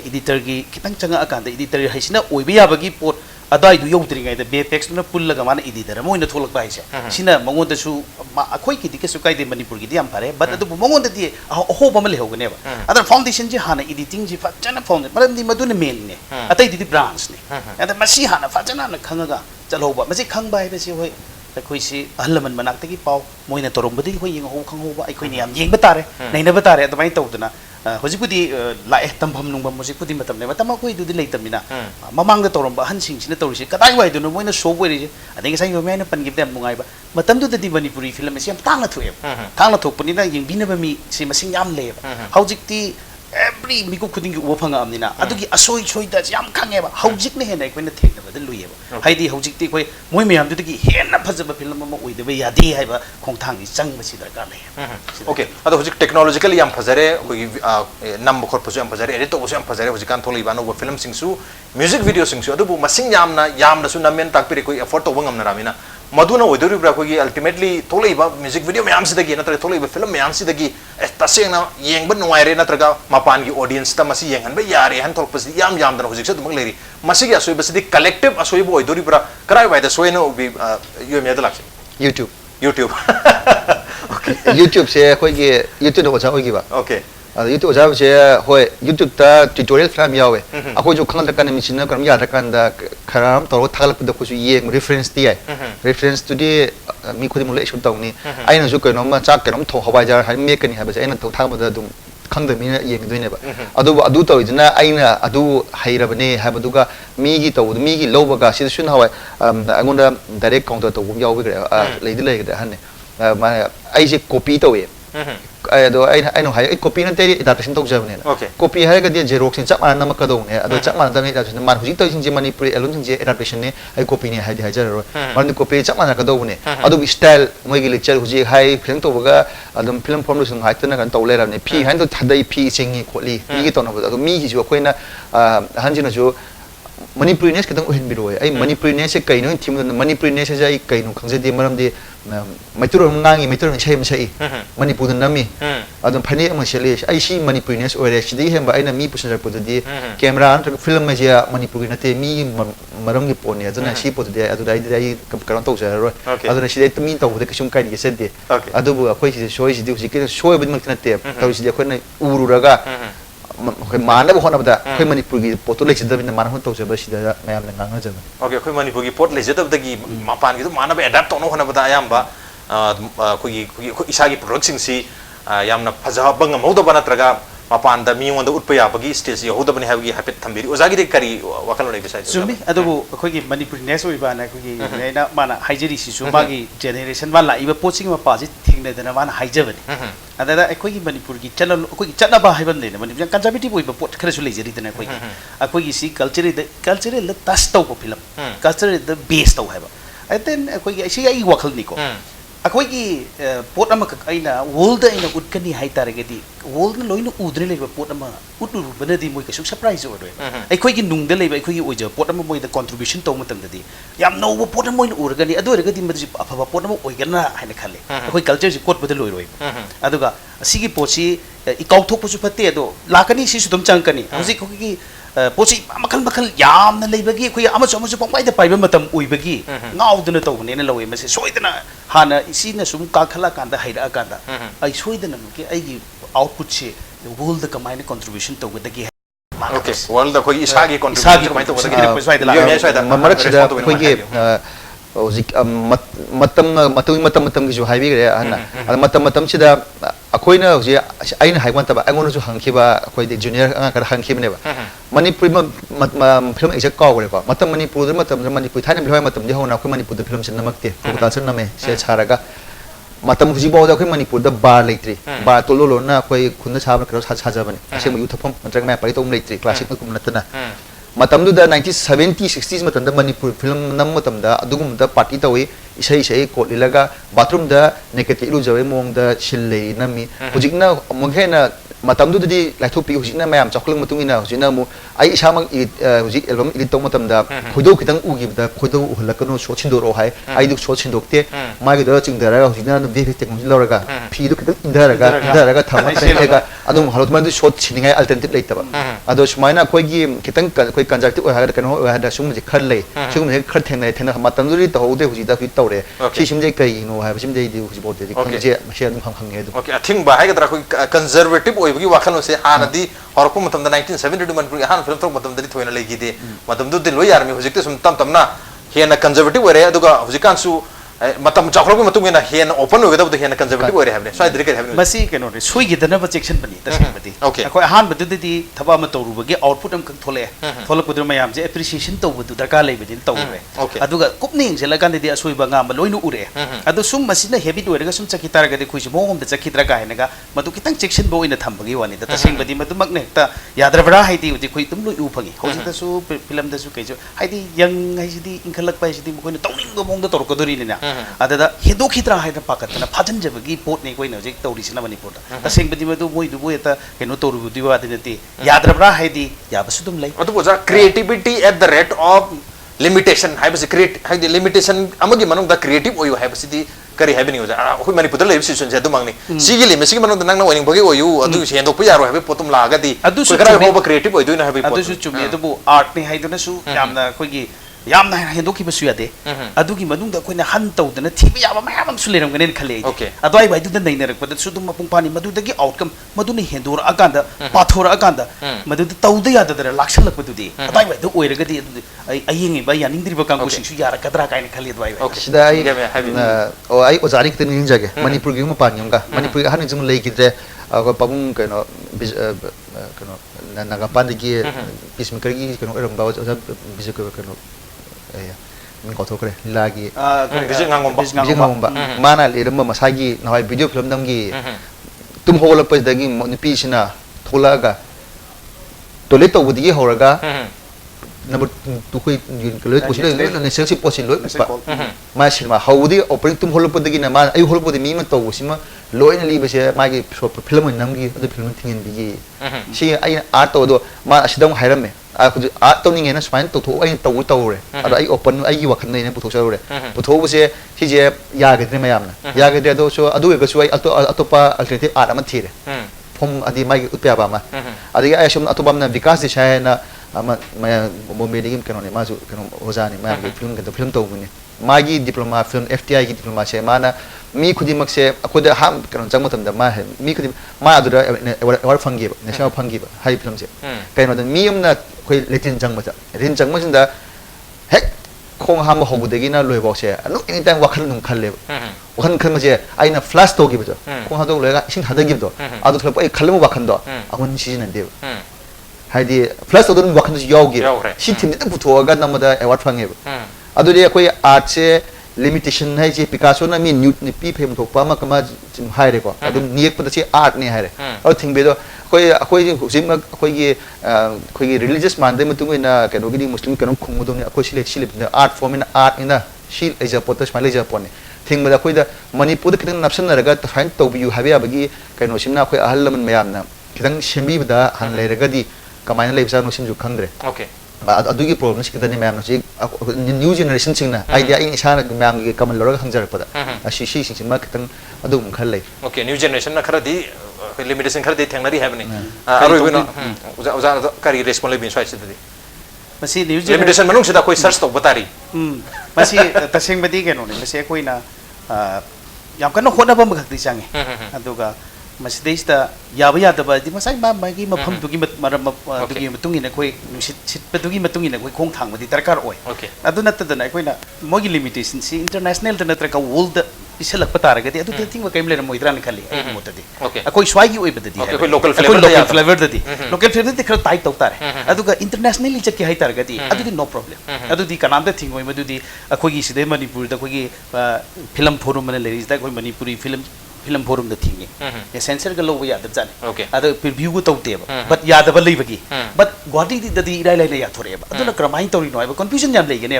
editor gi kitang changa akan da editor haisina oibiya bagi pot adai du yong tringai da BFX na pullaga mana editor mo ina tholak bai se sina mongon da su akhoi ki dike su kai de manipur gi diam pare but adu mongon da di ho ba male hogane ba adar foundation ji hana editing ji fajana found maram di maduna main ne atai di branch ne ada masi hana fajana na khangaga chaloba masi khangbai ba si hoi akhoi si ahlaman manak ta gi pau moina torom badi hoi yeng ho khangho ba akhoi ni yam yeng ba tare nei na ba tare adai tawduna hojipudi lae tambam nungbam hojipudi matam ne matam ko idu dilei tamina mamang da torom ba han sing sina torisi kadai wai du no moina so boi ri adai sai yo mena pan gibdam mungai ba matam du di manipuri film si am tangna thu puni na yeng bina ba mi si masing yam le hojikti every miku khuding uba phanga amnina adugi asoi choi da yam khange ba hojik ne hena koina thek ba da luye ba haidi hojikti koi moi meyam du gi hena phajaba film ma oi de ba yadi hai ba khongthang gi chang ba si darkar le okay ado hojik technologically yam phajare koi nam khor phasu yam phajare edit to yam phajare hojik kan tholi ba no film sing su music video sing su adu bu masing yam na su namen takpire koi effort to bangam na ramina maduna odori bra ko gi ultimately tholei ba music video mayam si dagi natra tholei ba film mayam si dagi taseng na yeng ban nuai re natra ga mapan gi audience ta masi yeng han ba yare han thol pas yam da hojik sa dumang leri masi gi asoi ba si collective asoi bo odori bra karai ba da soi no bi yo me da lak YouTube okay YouTube se khoi gi YouTube no cha oi gi ba okay YouTube jab je hoi YouTube ta tutorial film yawe ako jo khang da kan mi chin karam ya da kan da kharam to thagal da ko su ye reference ti ai reference to di mi khodi mu le shun taw ni ai na ju ko no ma chak karam tho hawai jar ha me kan ha ba ai na to thang ba da dum khang da mi na ye mi ne ba adu to ijna ai na adu haira ba ne ha ba du ga mi gi to mi gi lo ba ga si shun hawai angon da direct counter to gum yaw ba ga le di le ga han ne ma ai je copy to ye ꯑꯗꯣ ꯑꯩꯅ ꯍꯥꯏ ꯑꯩ ꯀꯣꯄꯤ ꯅꯠꯇꯦ ꯑꯦꯗꯥꯞꯇꯦꯁꯟ ꯇꯧꯖꯕꯅꯦ ꯀꯣꯄꯤ ꯍꯥꯏꯔꯒꯗꯤ ꯖꯦꯔꯣꯛꯁꯤꯡ ꯆꯞ ꯃꯥꯟꯅ ꯅꯝꯃꯛꯀꯗꯧꯅꯦ ꯑꯗꯣ ꯆꯞ ꯃꯥꯟꯅꯗꯕꯅꯤ ꯑꯦꯗꯥꯞꯇꯦꯁꯟ ꯃꯥꯅ ꯍꯧꯖꯤꯛ ꯇꯧꯔꯤꯁꯤꯡꯁꯦ ꯃꯅꯤꯄꯨꯔꯤ ꯑꯦꯜꯕꯝꯁꯤꯡꯁꯦ ꯑꯦꯗꯥꯞꯇꯦꯁꯟꯅꯦ ꯑꯩ ꯀꯣꯄꯤꯅꯦ ꯍꯥꯏꯗꯤ ꯍꯥꯏꯖꯔꯔꯣꯏ ꯃꯔꯝꯗꯤ ꯀꯣꯄꯤ ꯆꯞ ꯃꯥꯟꯅꯀꯗꯧꯕꯅꯦ ꯑꯗꯨꯕꯨ ꯁ꯭ꯇꯥꯏꯜ ꯃꯣꯏꯒꯤ ꯂꯤꯆꯔ ꯍꯧꯖꯤꯛ ꯍꯥꯏ ꯐꯤꯂꯝ ꯇꯧꯕꯒ ꯑꯗꯨꯝ ꯐꯤꯂꯝ ꯐꯣꯔꯝꯗꯁꯨ ꯍꯥꯏꯇꯅ ꯀꯩꯅꯣ ꯇꯧ ꯂꯩꯔꯕꯅꯦ ꯐꯤ ꯍꯥꯏꯅ ꯊꯥꯗꯩ ꯐꯤ ꯆꯤꯡꯉꯤ ꯈꯣꯠꯂꯤ ꯃꯤꯒꯤ ꯇꯧꯅꯕꯗꯣ ꯑꯗꯣ ꯃꯤꯒꯤꯁꯨ ꯑꯩꯈꯣꯏꯅ ꯑꯍꯟꯁꯤꯡꯅꯁꯨ ꯃꯅꯤꯄꯨꯔꯤꯅꯦꯁ ꯈꯤꯇꯪ ꯑꯣꯏꯍꯟꯕꯤꯔꯛꯑꯣ ꯑꯩ ꯃꯅꯤꯄꯨꯔꯤꯅꯦꯁꯁꯦ ꯀꯩꯅꯣ ꯊꯤꯕ ꯃꯇꯝꯗ ꯃꯅꯤꯄꯨꯔꯤꯅꯦꯁꯁꯦ ꯑꯩ ꯀꯩꯅꯣ ꯈꯪꯖꯗꯦ ꯃꯔꯝꯗꯤ ꯃꯩꯇꯩꯔꯣꯟ ꯉꯥꯡꯉꯤ ꯃꯩꯇꯩꯔꯣꯟ ꯏꯁꯩ ꯑꯃ ꯁꯛꯏ ꯃꯅꯤꯄꯨꯔꯗ ꯅꯝꯃꯤ ꯑꯗꯨꯝ ꯐꯅꯦꯛ ꯑꯃ ꯁꯦꯠꯂꯤ ꯑꯩ ꯁꯤ ꯃꯅꯤꯄꯨꯔꯤꯅꯦꯁ ꯑꯣꯏꯔꯦ ꯁꯤꯗꯒꯤ ꯍꯦꯟꯕ ꯑꯩꯅ ꯃꯤ ꯄꯨꯁꯤꯟꯖꯔꯛꯄꯗꯨꯗꯤ ꯀꯦꯃꯦꯔꯥ ꯅꯠꯇ꯭ꯔꯒ ꯐꯤꯂꯝ ꯍꯥꯏꯁꯦ ꯃꯅꯤꯄꯨꯔꯒꯤ ꯅꯠꯇꯦ ꯃꯤꯒꯤ ꯃꯔꯝꯒꯤ ꯄꯣꯠꯅꯤ ꯑꯗꯨꯅ ꯁꯤ ꯄꯣꯠꯇꯨꯗꯤ ꯑꯗꯨꯗ ꯑꯩ ꯀꯩꯅꯣ ꯇꯧꯖꯔꯔꯣꯏ ꯑꯗꯨꯅ ꯁꯤꯗ ꯃꯤ ꯇꯧꯕꯗ ꯀꯩꯁꯨꯝ ꯀꯥꯏꯗ ꯌꯦꯠꯆꯗꯦ ꯑꯗꯨꯕꯨ ꯑꯩꯈꯣꯏ ꯁꯤꯗ ꯁꯣꯏꯁꯤꯗꯤ ꯍꯧꯖꯤꯛꯀꯤ ꯁꯣꯏꯕꯗꯤꯃꯛꯇꯤ ꯅꯠꯇꯦ ꯇꯧꯔꯤꯁꯤꯗꯤ ꯑꯩꯈꯣꯏꯅ ꯎꯔꯨꯔꯒ मानव होना मणिपुर की पोतो लेजदबना मानव तौजब सिदा मयाम ngangnajaba ओके अखोय मणिपुर की पोट लेजदबदगी मापान की मानव एडाप्ट तौनो होनबदा अयामबा अखोय इसा की प्रोडक्ट सिंग सी यामना फजाबंग मौदबा नत्रगा मापान द मियोंद उत्पा याबगी स्टेज यहोदबनि हाबगी हापेट थंबिरी ओजागी दे करी वखल नै बिसाइ सुमी अदबु अखोय की मणिपुर नेस ओइबा ना अखोय नेना माना हाइजरी सिसु मागी जेनरेशन वा लाइबा पोचिंग मा पाजि थिंगनेदना माना हाइजबनि अददा अखोय की मणिपुर की चैनल अखोय की चटनाबा हाइबन ने मणिपुर कंजर्वेटिव ओइबा पोट खरसु लेजरिदना अखोय की सी कल्चरल टच तौ फिल्म कल्चरल द बेस तौ हाइबा अतन अखोय की सी आई वखल निको अखोय की पोट अमा अइना वर्ल्ड अइना उटकनी हाइ तारगेदी वर्ल्ड लोइन उद्रे लेबा पोट अमा उटुरुबनदी मोय कसु सरप्राइज ओदोय अखोय की नुंगदा लेबा अखोय की ओइजा पोट अमा मोय द कंट्रीब्यूशन तौ मतमददी याम नौबा पोट अमा मोय उरगनी अदु ओरगदी मदि अफबा पोट अमा ओइगना हाइना खाले अखोय कल्चर जि कोट बद लोइरोय अदुगा असिगी पोची इकाउथोकपसु फते अदो लाकनी सिसु दम चंकनी हजि अखोय की पोची मखल मखल यामना लेबगी अखोय अमसु अमसु पंपाइदा पाइबा मतम ओइबगी गाउदना तौबनेना लवे मसे सोइदना हाना इसीना सुम काखला कांदा हाइरा कांदा आई सोइदना मके आइगी आउटपुट से world कमाइन contribution तौगदगी okay world अखोय इसागी contribution कमाइन तौगदगी सोइदला मरकसिदा अखोयगी ꯍꯧꯖꯤꯛ ꯃꯇꯝ ꯒꯤꯁꯨ ꯍꯥꯏꯕꯤꯈ꯭ꯔꯦ ꯑꯍꯟꯅ ꯃꯇꯝꯁꯤꯗ ꯑꯩꯈꯣꯏꯅ ꯍꯧꯖꯤꯛ ꯑꯩꯅ ꯍꯥꯏꯕ ꯅꯠꯇꯕ ꯑꯩꯉꯣꯟꯗꯁꯨ ꯍꯪꯈꯤꯕ ꯑꯩꯈꯣꯏꯗꯤ ꯖꯨꯅꯤꯌꯔ ꯑꯉꯥꯡ ꯈꯔ ꯍꯪꯈꯤꯕꯅꯦꯕ ꯃꯅꯤꯄꯨꯔꯤ ꯐꯤꯂꯝ ꯑꯦꯛꯖꯦꯛ ꯀꯥꯎꯈ꯭ꯔꯦꯀꯣ ꯃꯅꯤꯄꯨꯔꯗ ꯃꯇꯝꯗ ꯃꯅꯤꯄꯨꯔꯤ ꯊꯥꯏꯅ ꯂꯣꯏ ꯃꯇꯝꯗꯤ ꯍꯧꯅ ꯑꯩꯈꯣꯏ ꯃꯅꯤꯄꯨꯔꯗ ꯐꯤꯂꯝꯁꯤ ꯅꯝꯃꯛꯇꯦ ꯀꯣꯜꯀꯇꯥꯗ ꯅꯝꯃꯦ ꯁꯦ ꯁꯥꯔꯒ ꯃꯇꯝ ꯍꯧꯖꯤꯛꯐꯥꯎꯗ ꯑꯩꯈꯣꯏ ꯃꯅꯤꯄꯨꯔꯗ ꯕꯥꯔ ꯂꯩꯇ꯭ꯔꯤ ꯕꯥꯔ ꯇꯣꯂꯣꯂꯣꯅ ꯑꯩꯈꯣꯏ ꯈꯨꯟꯗ ꯁꯥꯕ ꯈꯔ ꯁꯥꯖꯕꯅꯤ ꯑꯁꯦꯡꯕ ꯌꯨ ꯊꯛꯐꯝ ꯅꯠꯇ꯭ꯔꯒ ꯃꯌꯥꯝ ꯄꯥꯔꯤ ꯇꯧꯕ ꯂꯩꯇ꯭ꯔꯤ ꯀ꯭ꯂꯥꯁꯤꯛꯀꯨꯝꯕ ꯅꯠꯇꯅ ꯃꯇꯝꯗꯨꯗ 1970 60 ꯃꯇꯝꯗ ꯃꯅꯤꯄꯨꯔ ꯐꯤꯂꯝ ꯅꯝꯕ ꯃꯇꯝꯗ ꯑꯗꯨꯒꯨꯝꯕꯗ ꯄꯥꯔꯇꯤ ꯇꯧꯏ ꯏꯁꯩ ꯀꯣꯠ ꯏꯜꯂꯒ ꯕꯥꯊꯔꯨꯝꯗ ꯅꯦꯀꯦꯠꯀ ꯏꯔꯨꯖꯕꯒꯤ ꯃꯑꯣꯡꯗ ꯁꯤꯜ ꯂꯩ ꯅꯝꯃꯤ ꯍꯧꯖꯤꯛꯅ ꯑꯃꯨꯛ ꯍꯦꯟꯅ ꯃꯇꯝꯗꯨꯗꯗꯤ ꯂꯥꯏꯊꯣꯛꯄꯤ ꯍꯧꯖꯤꯛꯅ ꯃꯌꯥꯝ ꯆꯥꯎꯈꯠꯂꯛꯄ ꯃꯇꯨꯡ ꯏꯟꯅ ꯍꯧꯖꯤꯛꯅ ꯑꯃꯨꯛ ꯑꯩ ꯏꯁꯥꯃꯛ ꯍꯧꯖꯤꯛ ꯑꯦꯜꯕꯝ ꯏꯗꯤꯠ ꯇꯧꯕ ꯃꯇꯝꯗ ꯈꯣꯏꯗꯧ ꯈꯤꯇꯪ ꯎꯈꯤꯕꯗ ꯈꯣꯏꯗꯧ ꯎꯍꯜꯂꯛꯀꯅꯨ ꯁꯣꯠ ꯁꯤꯟꯗꯣꯔꯛꯑꯣ ꯍꯥꯏ ꯑꯩꯗꯨ ꯁꯣꯠ ꯁꯤꯟꯗꯣꯛꯇꯦ ꯃꯥꯒꯤꯗ ꯆꯤꯡꯊꯔꯒ ꯍꯧꯖꯤꯛꯅ ꯚꯤꯑꯦꯐꯑꯦꯛꯁ ꯇꯦꯛꯅꯣꯂꯣꯖꯤ ꯂꯧꯔꯒ ꯐꯤꯗꯨ ꯈꯤꯇꯪ ꯏꯟꯊꯔꯒ ꯊꯝꯃꯒ ꯑꯗꯨꯝ ꯍꯜꯂꯛꯄ ꯁꯣꯠ ꯁꯤꯟꯅꯤꯡꯉꯥꯏ ꯑꯜꯇꯔꯅꯦꯇꯤꯚ ꯂꯩꯇꯕ ꯑꯗꯣ ꯁꯨꯃꯥꯏꯅ ꯑꯩꯈꯣꯏꯒꯤ ꯈꯤꯇꯪ ꯑꯩꯈꯣꯏ ꯀꯟꯖꯔꯇꯤꯚ ꯑꯣꯏ ꯍꯥꯏꯔꯒ ꯀꯩꯅꯣ ꯑꯣꯏ ꯍꯥꯏꯔꯒ ꯁꯨꯝꯕꯁꯦ ꯈꯔ ꯂꯩ ꯁꯨꯝꯕꯁꯦ ꯈꯔ ꯊꯦꯡꯅꯩ ꯃꯇꯝꯗꯨꯗꯤ ꯇꯧꯍꯧꯗꯦ ꯍꯧꯖꯤꯛ ꯇꯧꯔꯦ ꯁꯤꯁꯤꯃꯗꯤ ꯀꯩꯒꯤꯅꯣ ꯍꯥꯏꯕꯁꯤꯃꯗꯤ ꯑꯩꯗꯤ ꯍꯧꯖꯤꯛꯐꯥꯎꯗꯤ ꯈꯪꯖꯦ ꯃꯁꯤ ꯑꯗꯨꯝ ꯈꯪꯉꯦ ꯑꯗꯨꯝ ओके अथिंबा हाइगद्रा कोई कंजर्वेटिव ओइबगी वाखलसे हानदी हरको मतमदा 1972 मनपुर हान फिल्म थोक मतमदि थोयना लेगिदे मतमदुदि लोय यारमी हुजिकते सुम तमना हेना कंजर्वेटिव ओरे अदुगा हुजिकानसु मतम चाखलको मतुमेना हेन ओपन ओगदबदु हेना कंजर्वेटिव ओरे हाबने स्वाइ दिरिके हाबने बसी केनो रे सोइगिदनबा सेक्शन बनी तसेबदी अखोय हान बदुदि थबा म तौरुबगी आउटपुट अम थोले थोलकपुदु मयाम जे एप्रिसिएशन तौबदु दरका लेबदि तौरे अदुगा कुपनि इंजेला कांदि असोइबा ngam लोइनु उरे अदु सुम मसिना हेबिट ओरगा सुम चकितारगदि खुइसु मोगम द चकितरा का हेनगा मदु कितंग सेक्शन बो इना थंबगी वानि द तसेंबदि मदु मगने ता याद्रबरा हाइदि उदि खुइ तुम लोइ उफगी होजितसु फिल्म दसु कैजो हाइदि यंग हाइसिदि इंखलक पाइसिदि मकोइन तौनिंग मोंग द तोरकदोरि निना अददा हेदो खित्रा हाइदा पाकतना फाजन जबगी पोट ने कोइन हजिक तौरिसिना मणिपुर तसेंबदि मदु मोइदु बो एता केनो तौरुबुदि वादिनति याद्रबरा हाइदि याबसु दुम लै अदु बोजा creativity at the rate of limitation हाइबसि क्रिएट हाइदि लिमिटेशन अमगी मनों द क्रिएटिव ओयु हाइबसि करी हाइबनि ओजा अखोय मणिपुर लेब सिचुएशन जे दुमंगनी सिगी लिमिट सिगी मनों द नंगना ओइनिंग बगे ओयु अदु हेंदो प यारो हाइबे पोतुम लागदी करा होबा क्रिएटिव ओइदु न हाइबे पोत अदुसु चुमी अदुबु आर्ट ने हाइदनसु यामना खोगी यामना हेंदोखिबसु यादे अदुगी मनुंग अखोइना हन तौदना थिबा याबा मयाम सु लेरमगने खले अदवाई बाइदुदा नैनरकपद सुदुम मपुंपानी मदुदगी आउटकम मदुने हेंदोर अकांदा पाथोर अकांदा मदुद तौद याददर लाक्सलकपदुदी अदवाई बाइदु ओइरगदी अयिंग बा यानिंद्रिबा कांगोसिंसु यारकदरा काइन खले अदवाई सिदा आई ओजारी कितन निंजागे मणिपुर गी मपान्यंगा मणिपुर हन जुम लेगिद्रे पाबुंग कनो नागापांदगी पीसमेकरगी कनो एरंबा ओजा बिजक कनो min ko thokre lagi bijing ngomba mana liram masaji nawai video film namgi तुम होगलपदगी नुपीसिना थोलागा टॉयलेट तौबदगी होरगा नंबर तुखै यून पोसी नेसेसरी पोसी लोय मा सिनेमा हाउदी ओपनिंग तुम होलपदगी ना मा आई होलपदगी मी म तौबसिमा लोयन लीबसे मागी फिल्म नमगी अदु फिल्म थिंगन बिगी सी आई आर्ट तौदो मा असिदम हायरमे आर्ट तौनिंग ना स्माइन तौथो आई तौरे अदो आई ओपन आई वखन ने पुथोसरे पुथोबसे सिजे यागद्रे मयामना यागद्रे दो सो अदु एगसु आई अतोपा अल्टरनेटिव आर्ट अमा थिरे फोम अदि मागी उत्प्याबा मा अदि आई सम अतोबामना विकास दिशायना ama maya bombe digim kanone masu kano ozani maya film to gune magi diploma film FTI gi diploma se mana mi khudi mak se akoda ham kano jang matam da ma he mi khudi ma adura award phangi ba national phangi ba hai film se kaino da mi amna khoi letin jang mata rin jang masin da hek khong ham ho budegi na loi bo se anu anytime wakhal nung khalle wakan khan ma se aina flash to gi ba khong ha do loiga sing hada gi do adu thla pai khalmu wakhan do agun season de हाइदी फ्लैश तो दोनों वक्त योगी शी थीम ने पुथो अगर नमदा अवार्ड फंगे अदुदे कोई आर्ट से लिमिटेशन है जे पिकासो ना मी न्यूट ने पी फेम थोक पामा कमा हायरे को अदुम नियक पद से आर्ट ने हायरे और थिंग बेदो कोई रिलीजियस मानदे मतुंग ना केनो गिदी मुस्लिम केनो खुंगदो ने कोई सिले art form in art in शी एज अ पोटस माले जा पोने थिंग बदा कोई दा मणिपुर कितन नप्सन रगा फाइन तो बियू हाबिया बगी केनो सिमना कोई अहल लमन मयाम ना कितन शेंबी बदा हन लेरगदी कमायना लेबसा नोसिम जु खंगरे ओके अदुगी प्रॉब्लम्स कितने मैम नोसि न्यू जनरेशन सिंगना आइडिया इन इसा मैम के कमल लरग खंजर पदा असी सी सिंगमा कितन अदुम खलै ओके न्यू जनरेशन न खरदी लिमिटेशन खरदी थेंगनरी हैबनी अरोइबनो उजा उजा करी रेस्पोंड लेबिन स्वाइस दि मसी न्यू लिमिटेशन मनुंग सिदा कोई सर्च तो बतारी मसी तसेंग बदी केनो ने मसी कोइना याम कनो होनबम खक्ति चांगे अदुगा मसदेस्ता याबा यादबा दि मसाई मा मागी मफम दुगी मरम दुगी मतुंगी ने कोई सिट दुगी मतुंगी ने कोई खोंग थांगबदी दरकार ओय अदु नत्तदना कोइना मोगी लिमिटेशन सी इंटरनेशनल द नत्र का वर्ल्ड इसेलक पतारगदि अदु थिंग कइम लेर मोइद्रान खाली आई मोतदि कोई स्वागी ओय बददि कोई लोकल फ्लेवर ददि लोकल फ्लेवर दि खर टाइट तौतारे अदुगा इंटरनेशनली चके हाई तारगदि अदुदि नो प्रॉब्लम अदुदि कनाम द थिंग ओय मदुदि अखोगी सिदे मणिपुर द कोगी फिल्म फोरम मन लेरिस द कोई मणिपुरी फिल्म फोरम द थिंगे ये सेंसर का लोग यादव जाने अद रिव्यू को तौते बट यादव लेबगी बट गुवाहाटी दि इराय लाय या थोरे अदुना क्रमाइन तौरी नो है कंफ्यूजन याम लेगने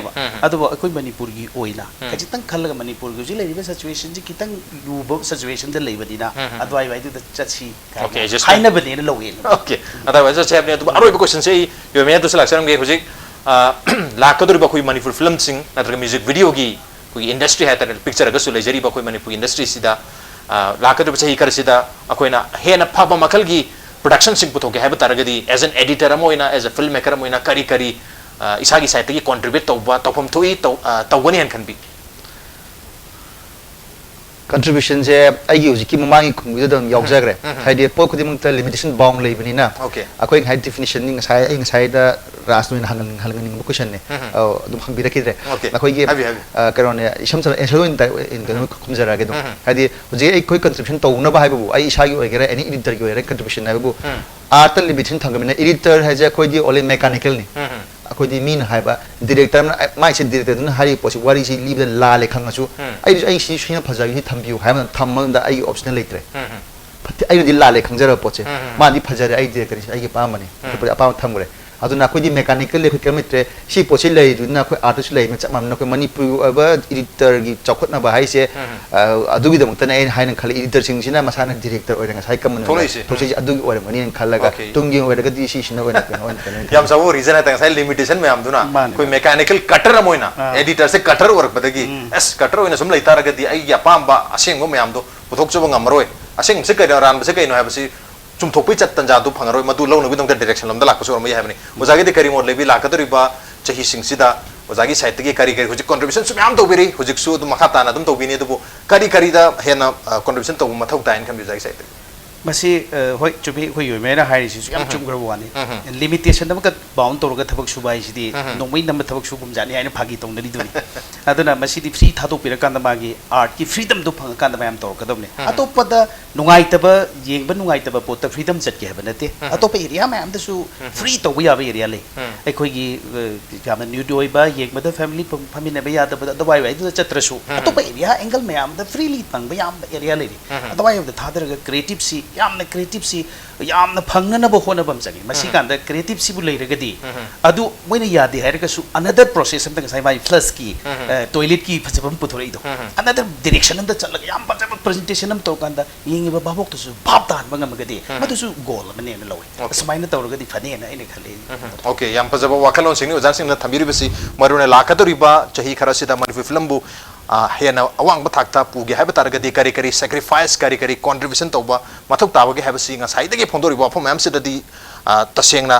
अदु अखोई मणिपुर की ओइना खजितंग खलग मणिपुर की जि लेरिबे सिचुएशन जि कितंग युब सिचुएशन द लेबदिना अदवाई वाई दु चछि ओके जस्ट हाइना बने लोगे ओके अदरवाइज जस्ट हैव ने अदु अरोइबे क्वेश्चन से यो मे दु सिलेक्शन गे हुजिक लाकदुर बखोई मणिपुर फिल्म सिंग नत्र म्यूजिक वीडियो की कोई इंडस्ट्री है तर पिक्चर अगसु लेजरी बखोई मणिपुर इंडस्ट्री सिदा लाकदुर सही करसिदा अखोइना हेना फाबा मखल की प्रोडक्शन सिंग पुथोके हैब तारगदी एज एन एडिटर अमोइना एज अ फिल्म मेकर अमोइना करी करी इसागी साइट की कंट्रीब्यूट तौबा तौफम थोई तौगनी हन खनबी contribution je aigi uji ki mamangi khungbi dong yaujagre haide po khudimang ta limitation bound leibani na akoi high definition ning sai ing sai da rasnuin hangang question ne dum khangbi rakidre akoi ge karone isam sa esoin ta in kan khumjara ge dum haide uji ai koi contribution to na ba haibu ai isa gi oigere any editor gi oigere contribution na bu art limitation thangamina editor haje koi di only mechanical ni akoi di min haiba director mai se director na hari posi wari si libe la le khangasu ai si shina phajagi thambiu haiba thammanda ai optional letre ai di la le khangjara poche ma di phajari ai director ai ge pa mani apa thamgure aduna koi di mechanical le kilometer si posi lei du na koi artist lei ma chamam na koi manipur ba editor gi chokot na ba hai se adu gi dam tana ai hai na khali editor sing sina masana director oiranga sai kam na those adu gi oiranga ni khalaga tungi oiraga di si sina oina yam sawo reason hai ta sai limitation me am duna koi mechanical cutter amoina editor se cutter work badagi es cutter oina sum lei taraga di ai ya pamba aseng go me am do puthok choba ngamroi aseng se kai ran ba se kai no ha ba si चुम थोपी चतन जादू फंगरो मदु लौन भी दंग डायरेक्शन लमदा लाको सोरम या हबनी ओजागी दे करी मोड लेबी लाकदरिबा चही सिंगसिदा ओजागी साइट की करी करी हुजिक कंट्रीब्यूशन सुम्याम तोबिरी हुजिक सु दु मखा ताना दम तोबिनी दबु करी करी दा हेना कंट्रीब्यूशन तो मथौ ताइन खम ओजागी साइट मसी होय चुबी होय योय मेना हारिसि सुयाम चुम ग्रब वानी लिमिटेशन दम का बाउंड तोरगा थबक सुबाई सिदी नोमै नम थबक सुगुम जानी आइना फागी तोंदरी दुनी aduna masidi free thado pira kanda magi art ki freedom do phang kanda mayam tor kadamne atopada nungai taba yengba nungai taba pot freedom chat ke banate atopa area mayam da su free to ya ba area le ai khoi gi gamna new doi ba yengba da family family ba ya da da wai wai da chatra su atopa area angle mayam da freely pang ba yam area le da wai da thadar ga creative si yamna creative si yamna phangna ba hona bam chagi masi kanda creative si bu le ragadi adu moina yadi hairaga su another process amta sai mai plus ki toilet ki phajabam puthorei do another direction amta chalaga yam phajaba presentation am to kanda yingi ba babok to su bhab tan bangam gadi matu su goal mane na lawi smaina tawragadi phane na ine khale okay yam phajaba wakalon singni ozan singna thamiri basi marune lakatori ba chahi kharasida manipur film bu hena awang ba thakta puge haiba taragadi kari kari sacrifice kari kari contribution tawba mathok tabage haiba singa saidagi phondori ba phom am sidadi tasengna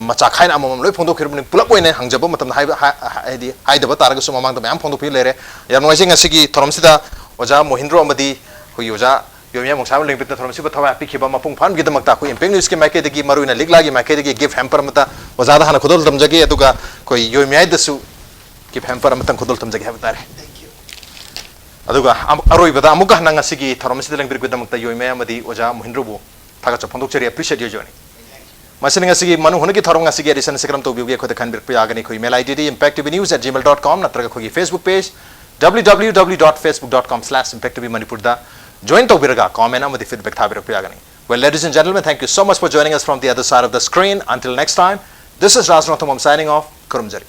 macha khaina amam loi phondok khirbni pulap oine hangjaba matam haidi haidaba taraga su mamang da mayam phondok phi lere yam noi sing asigi thorom sida oja mohindro amadi hui oja yomya mongsam lengpit thorom siba thawa pikhiba mapung phan gi damak ta khu impact news ke maike degi maruina ligla gi maike degi gift hamper mata oja da hana khodol tamjage aduga koi yomya dasu gift hamper mata khodol tamjage ha batare aduga aroi bada amuga nang asigi thorom sida lengpit gi damak ta yomya amadi oja mohindro bu thaga cha phondok cheri appreciate yo joni Masing asigi manu hunaki thorong asigi edition sekram to biuge khode khan bir piyagani khoi email id impactvnews@gmail.com natraga khoi Facebook page www.facebook.com/impactvmanipur da join to biraga comment amadi feedback thabira piyagani. Well, ladies and gentlemen, thank you so much for joining us from the other side of the screen. Until next time, this is Rajnatham signing off. Kurumjari.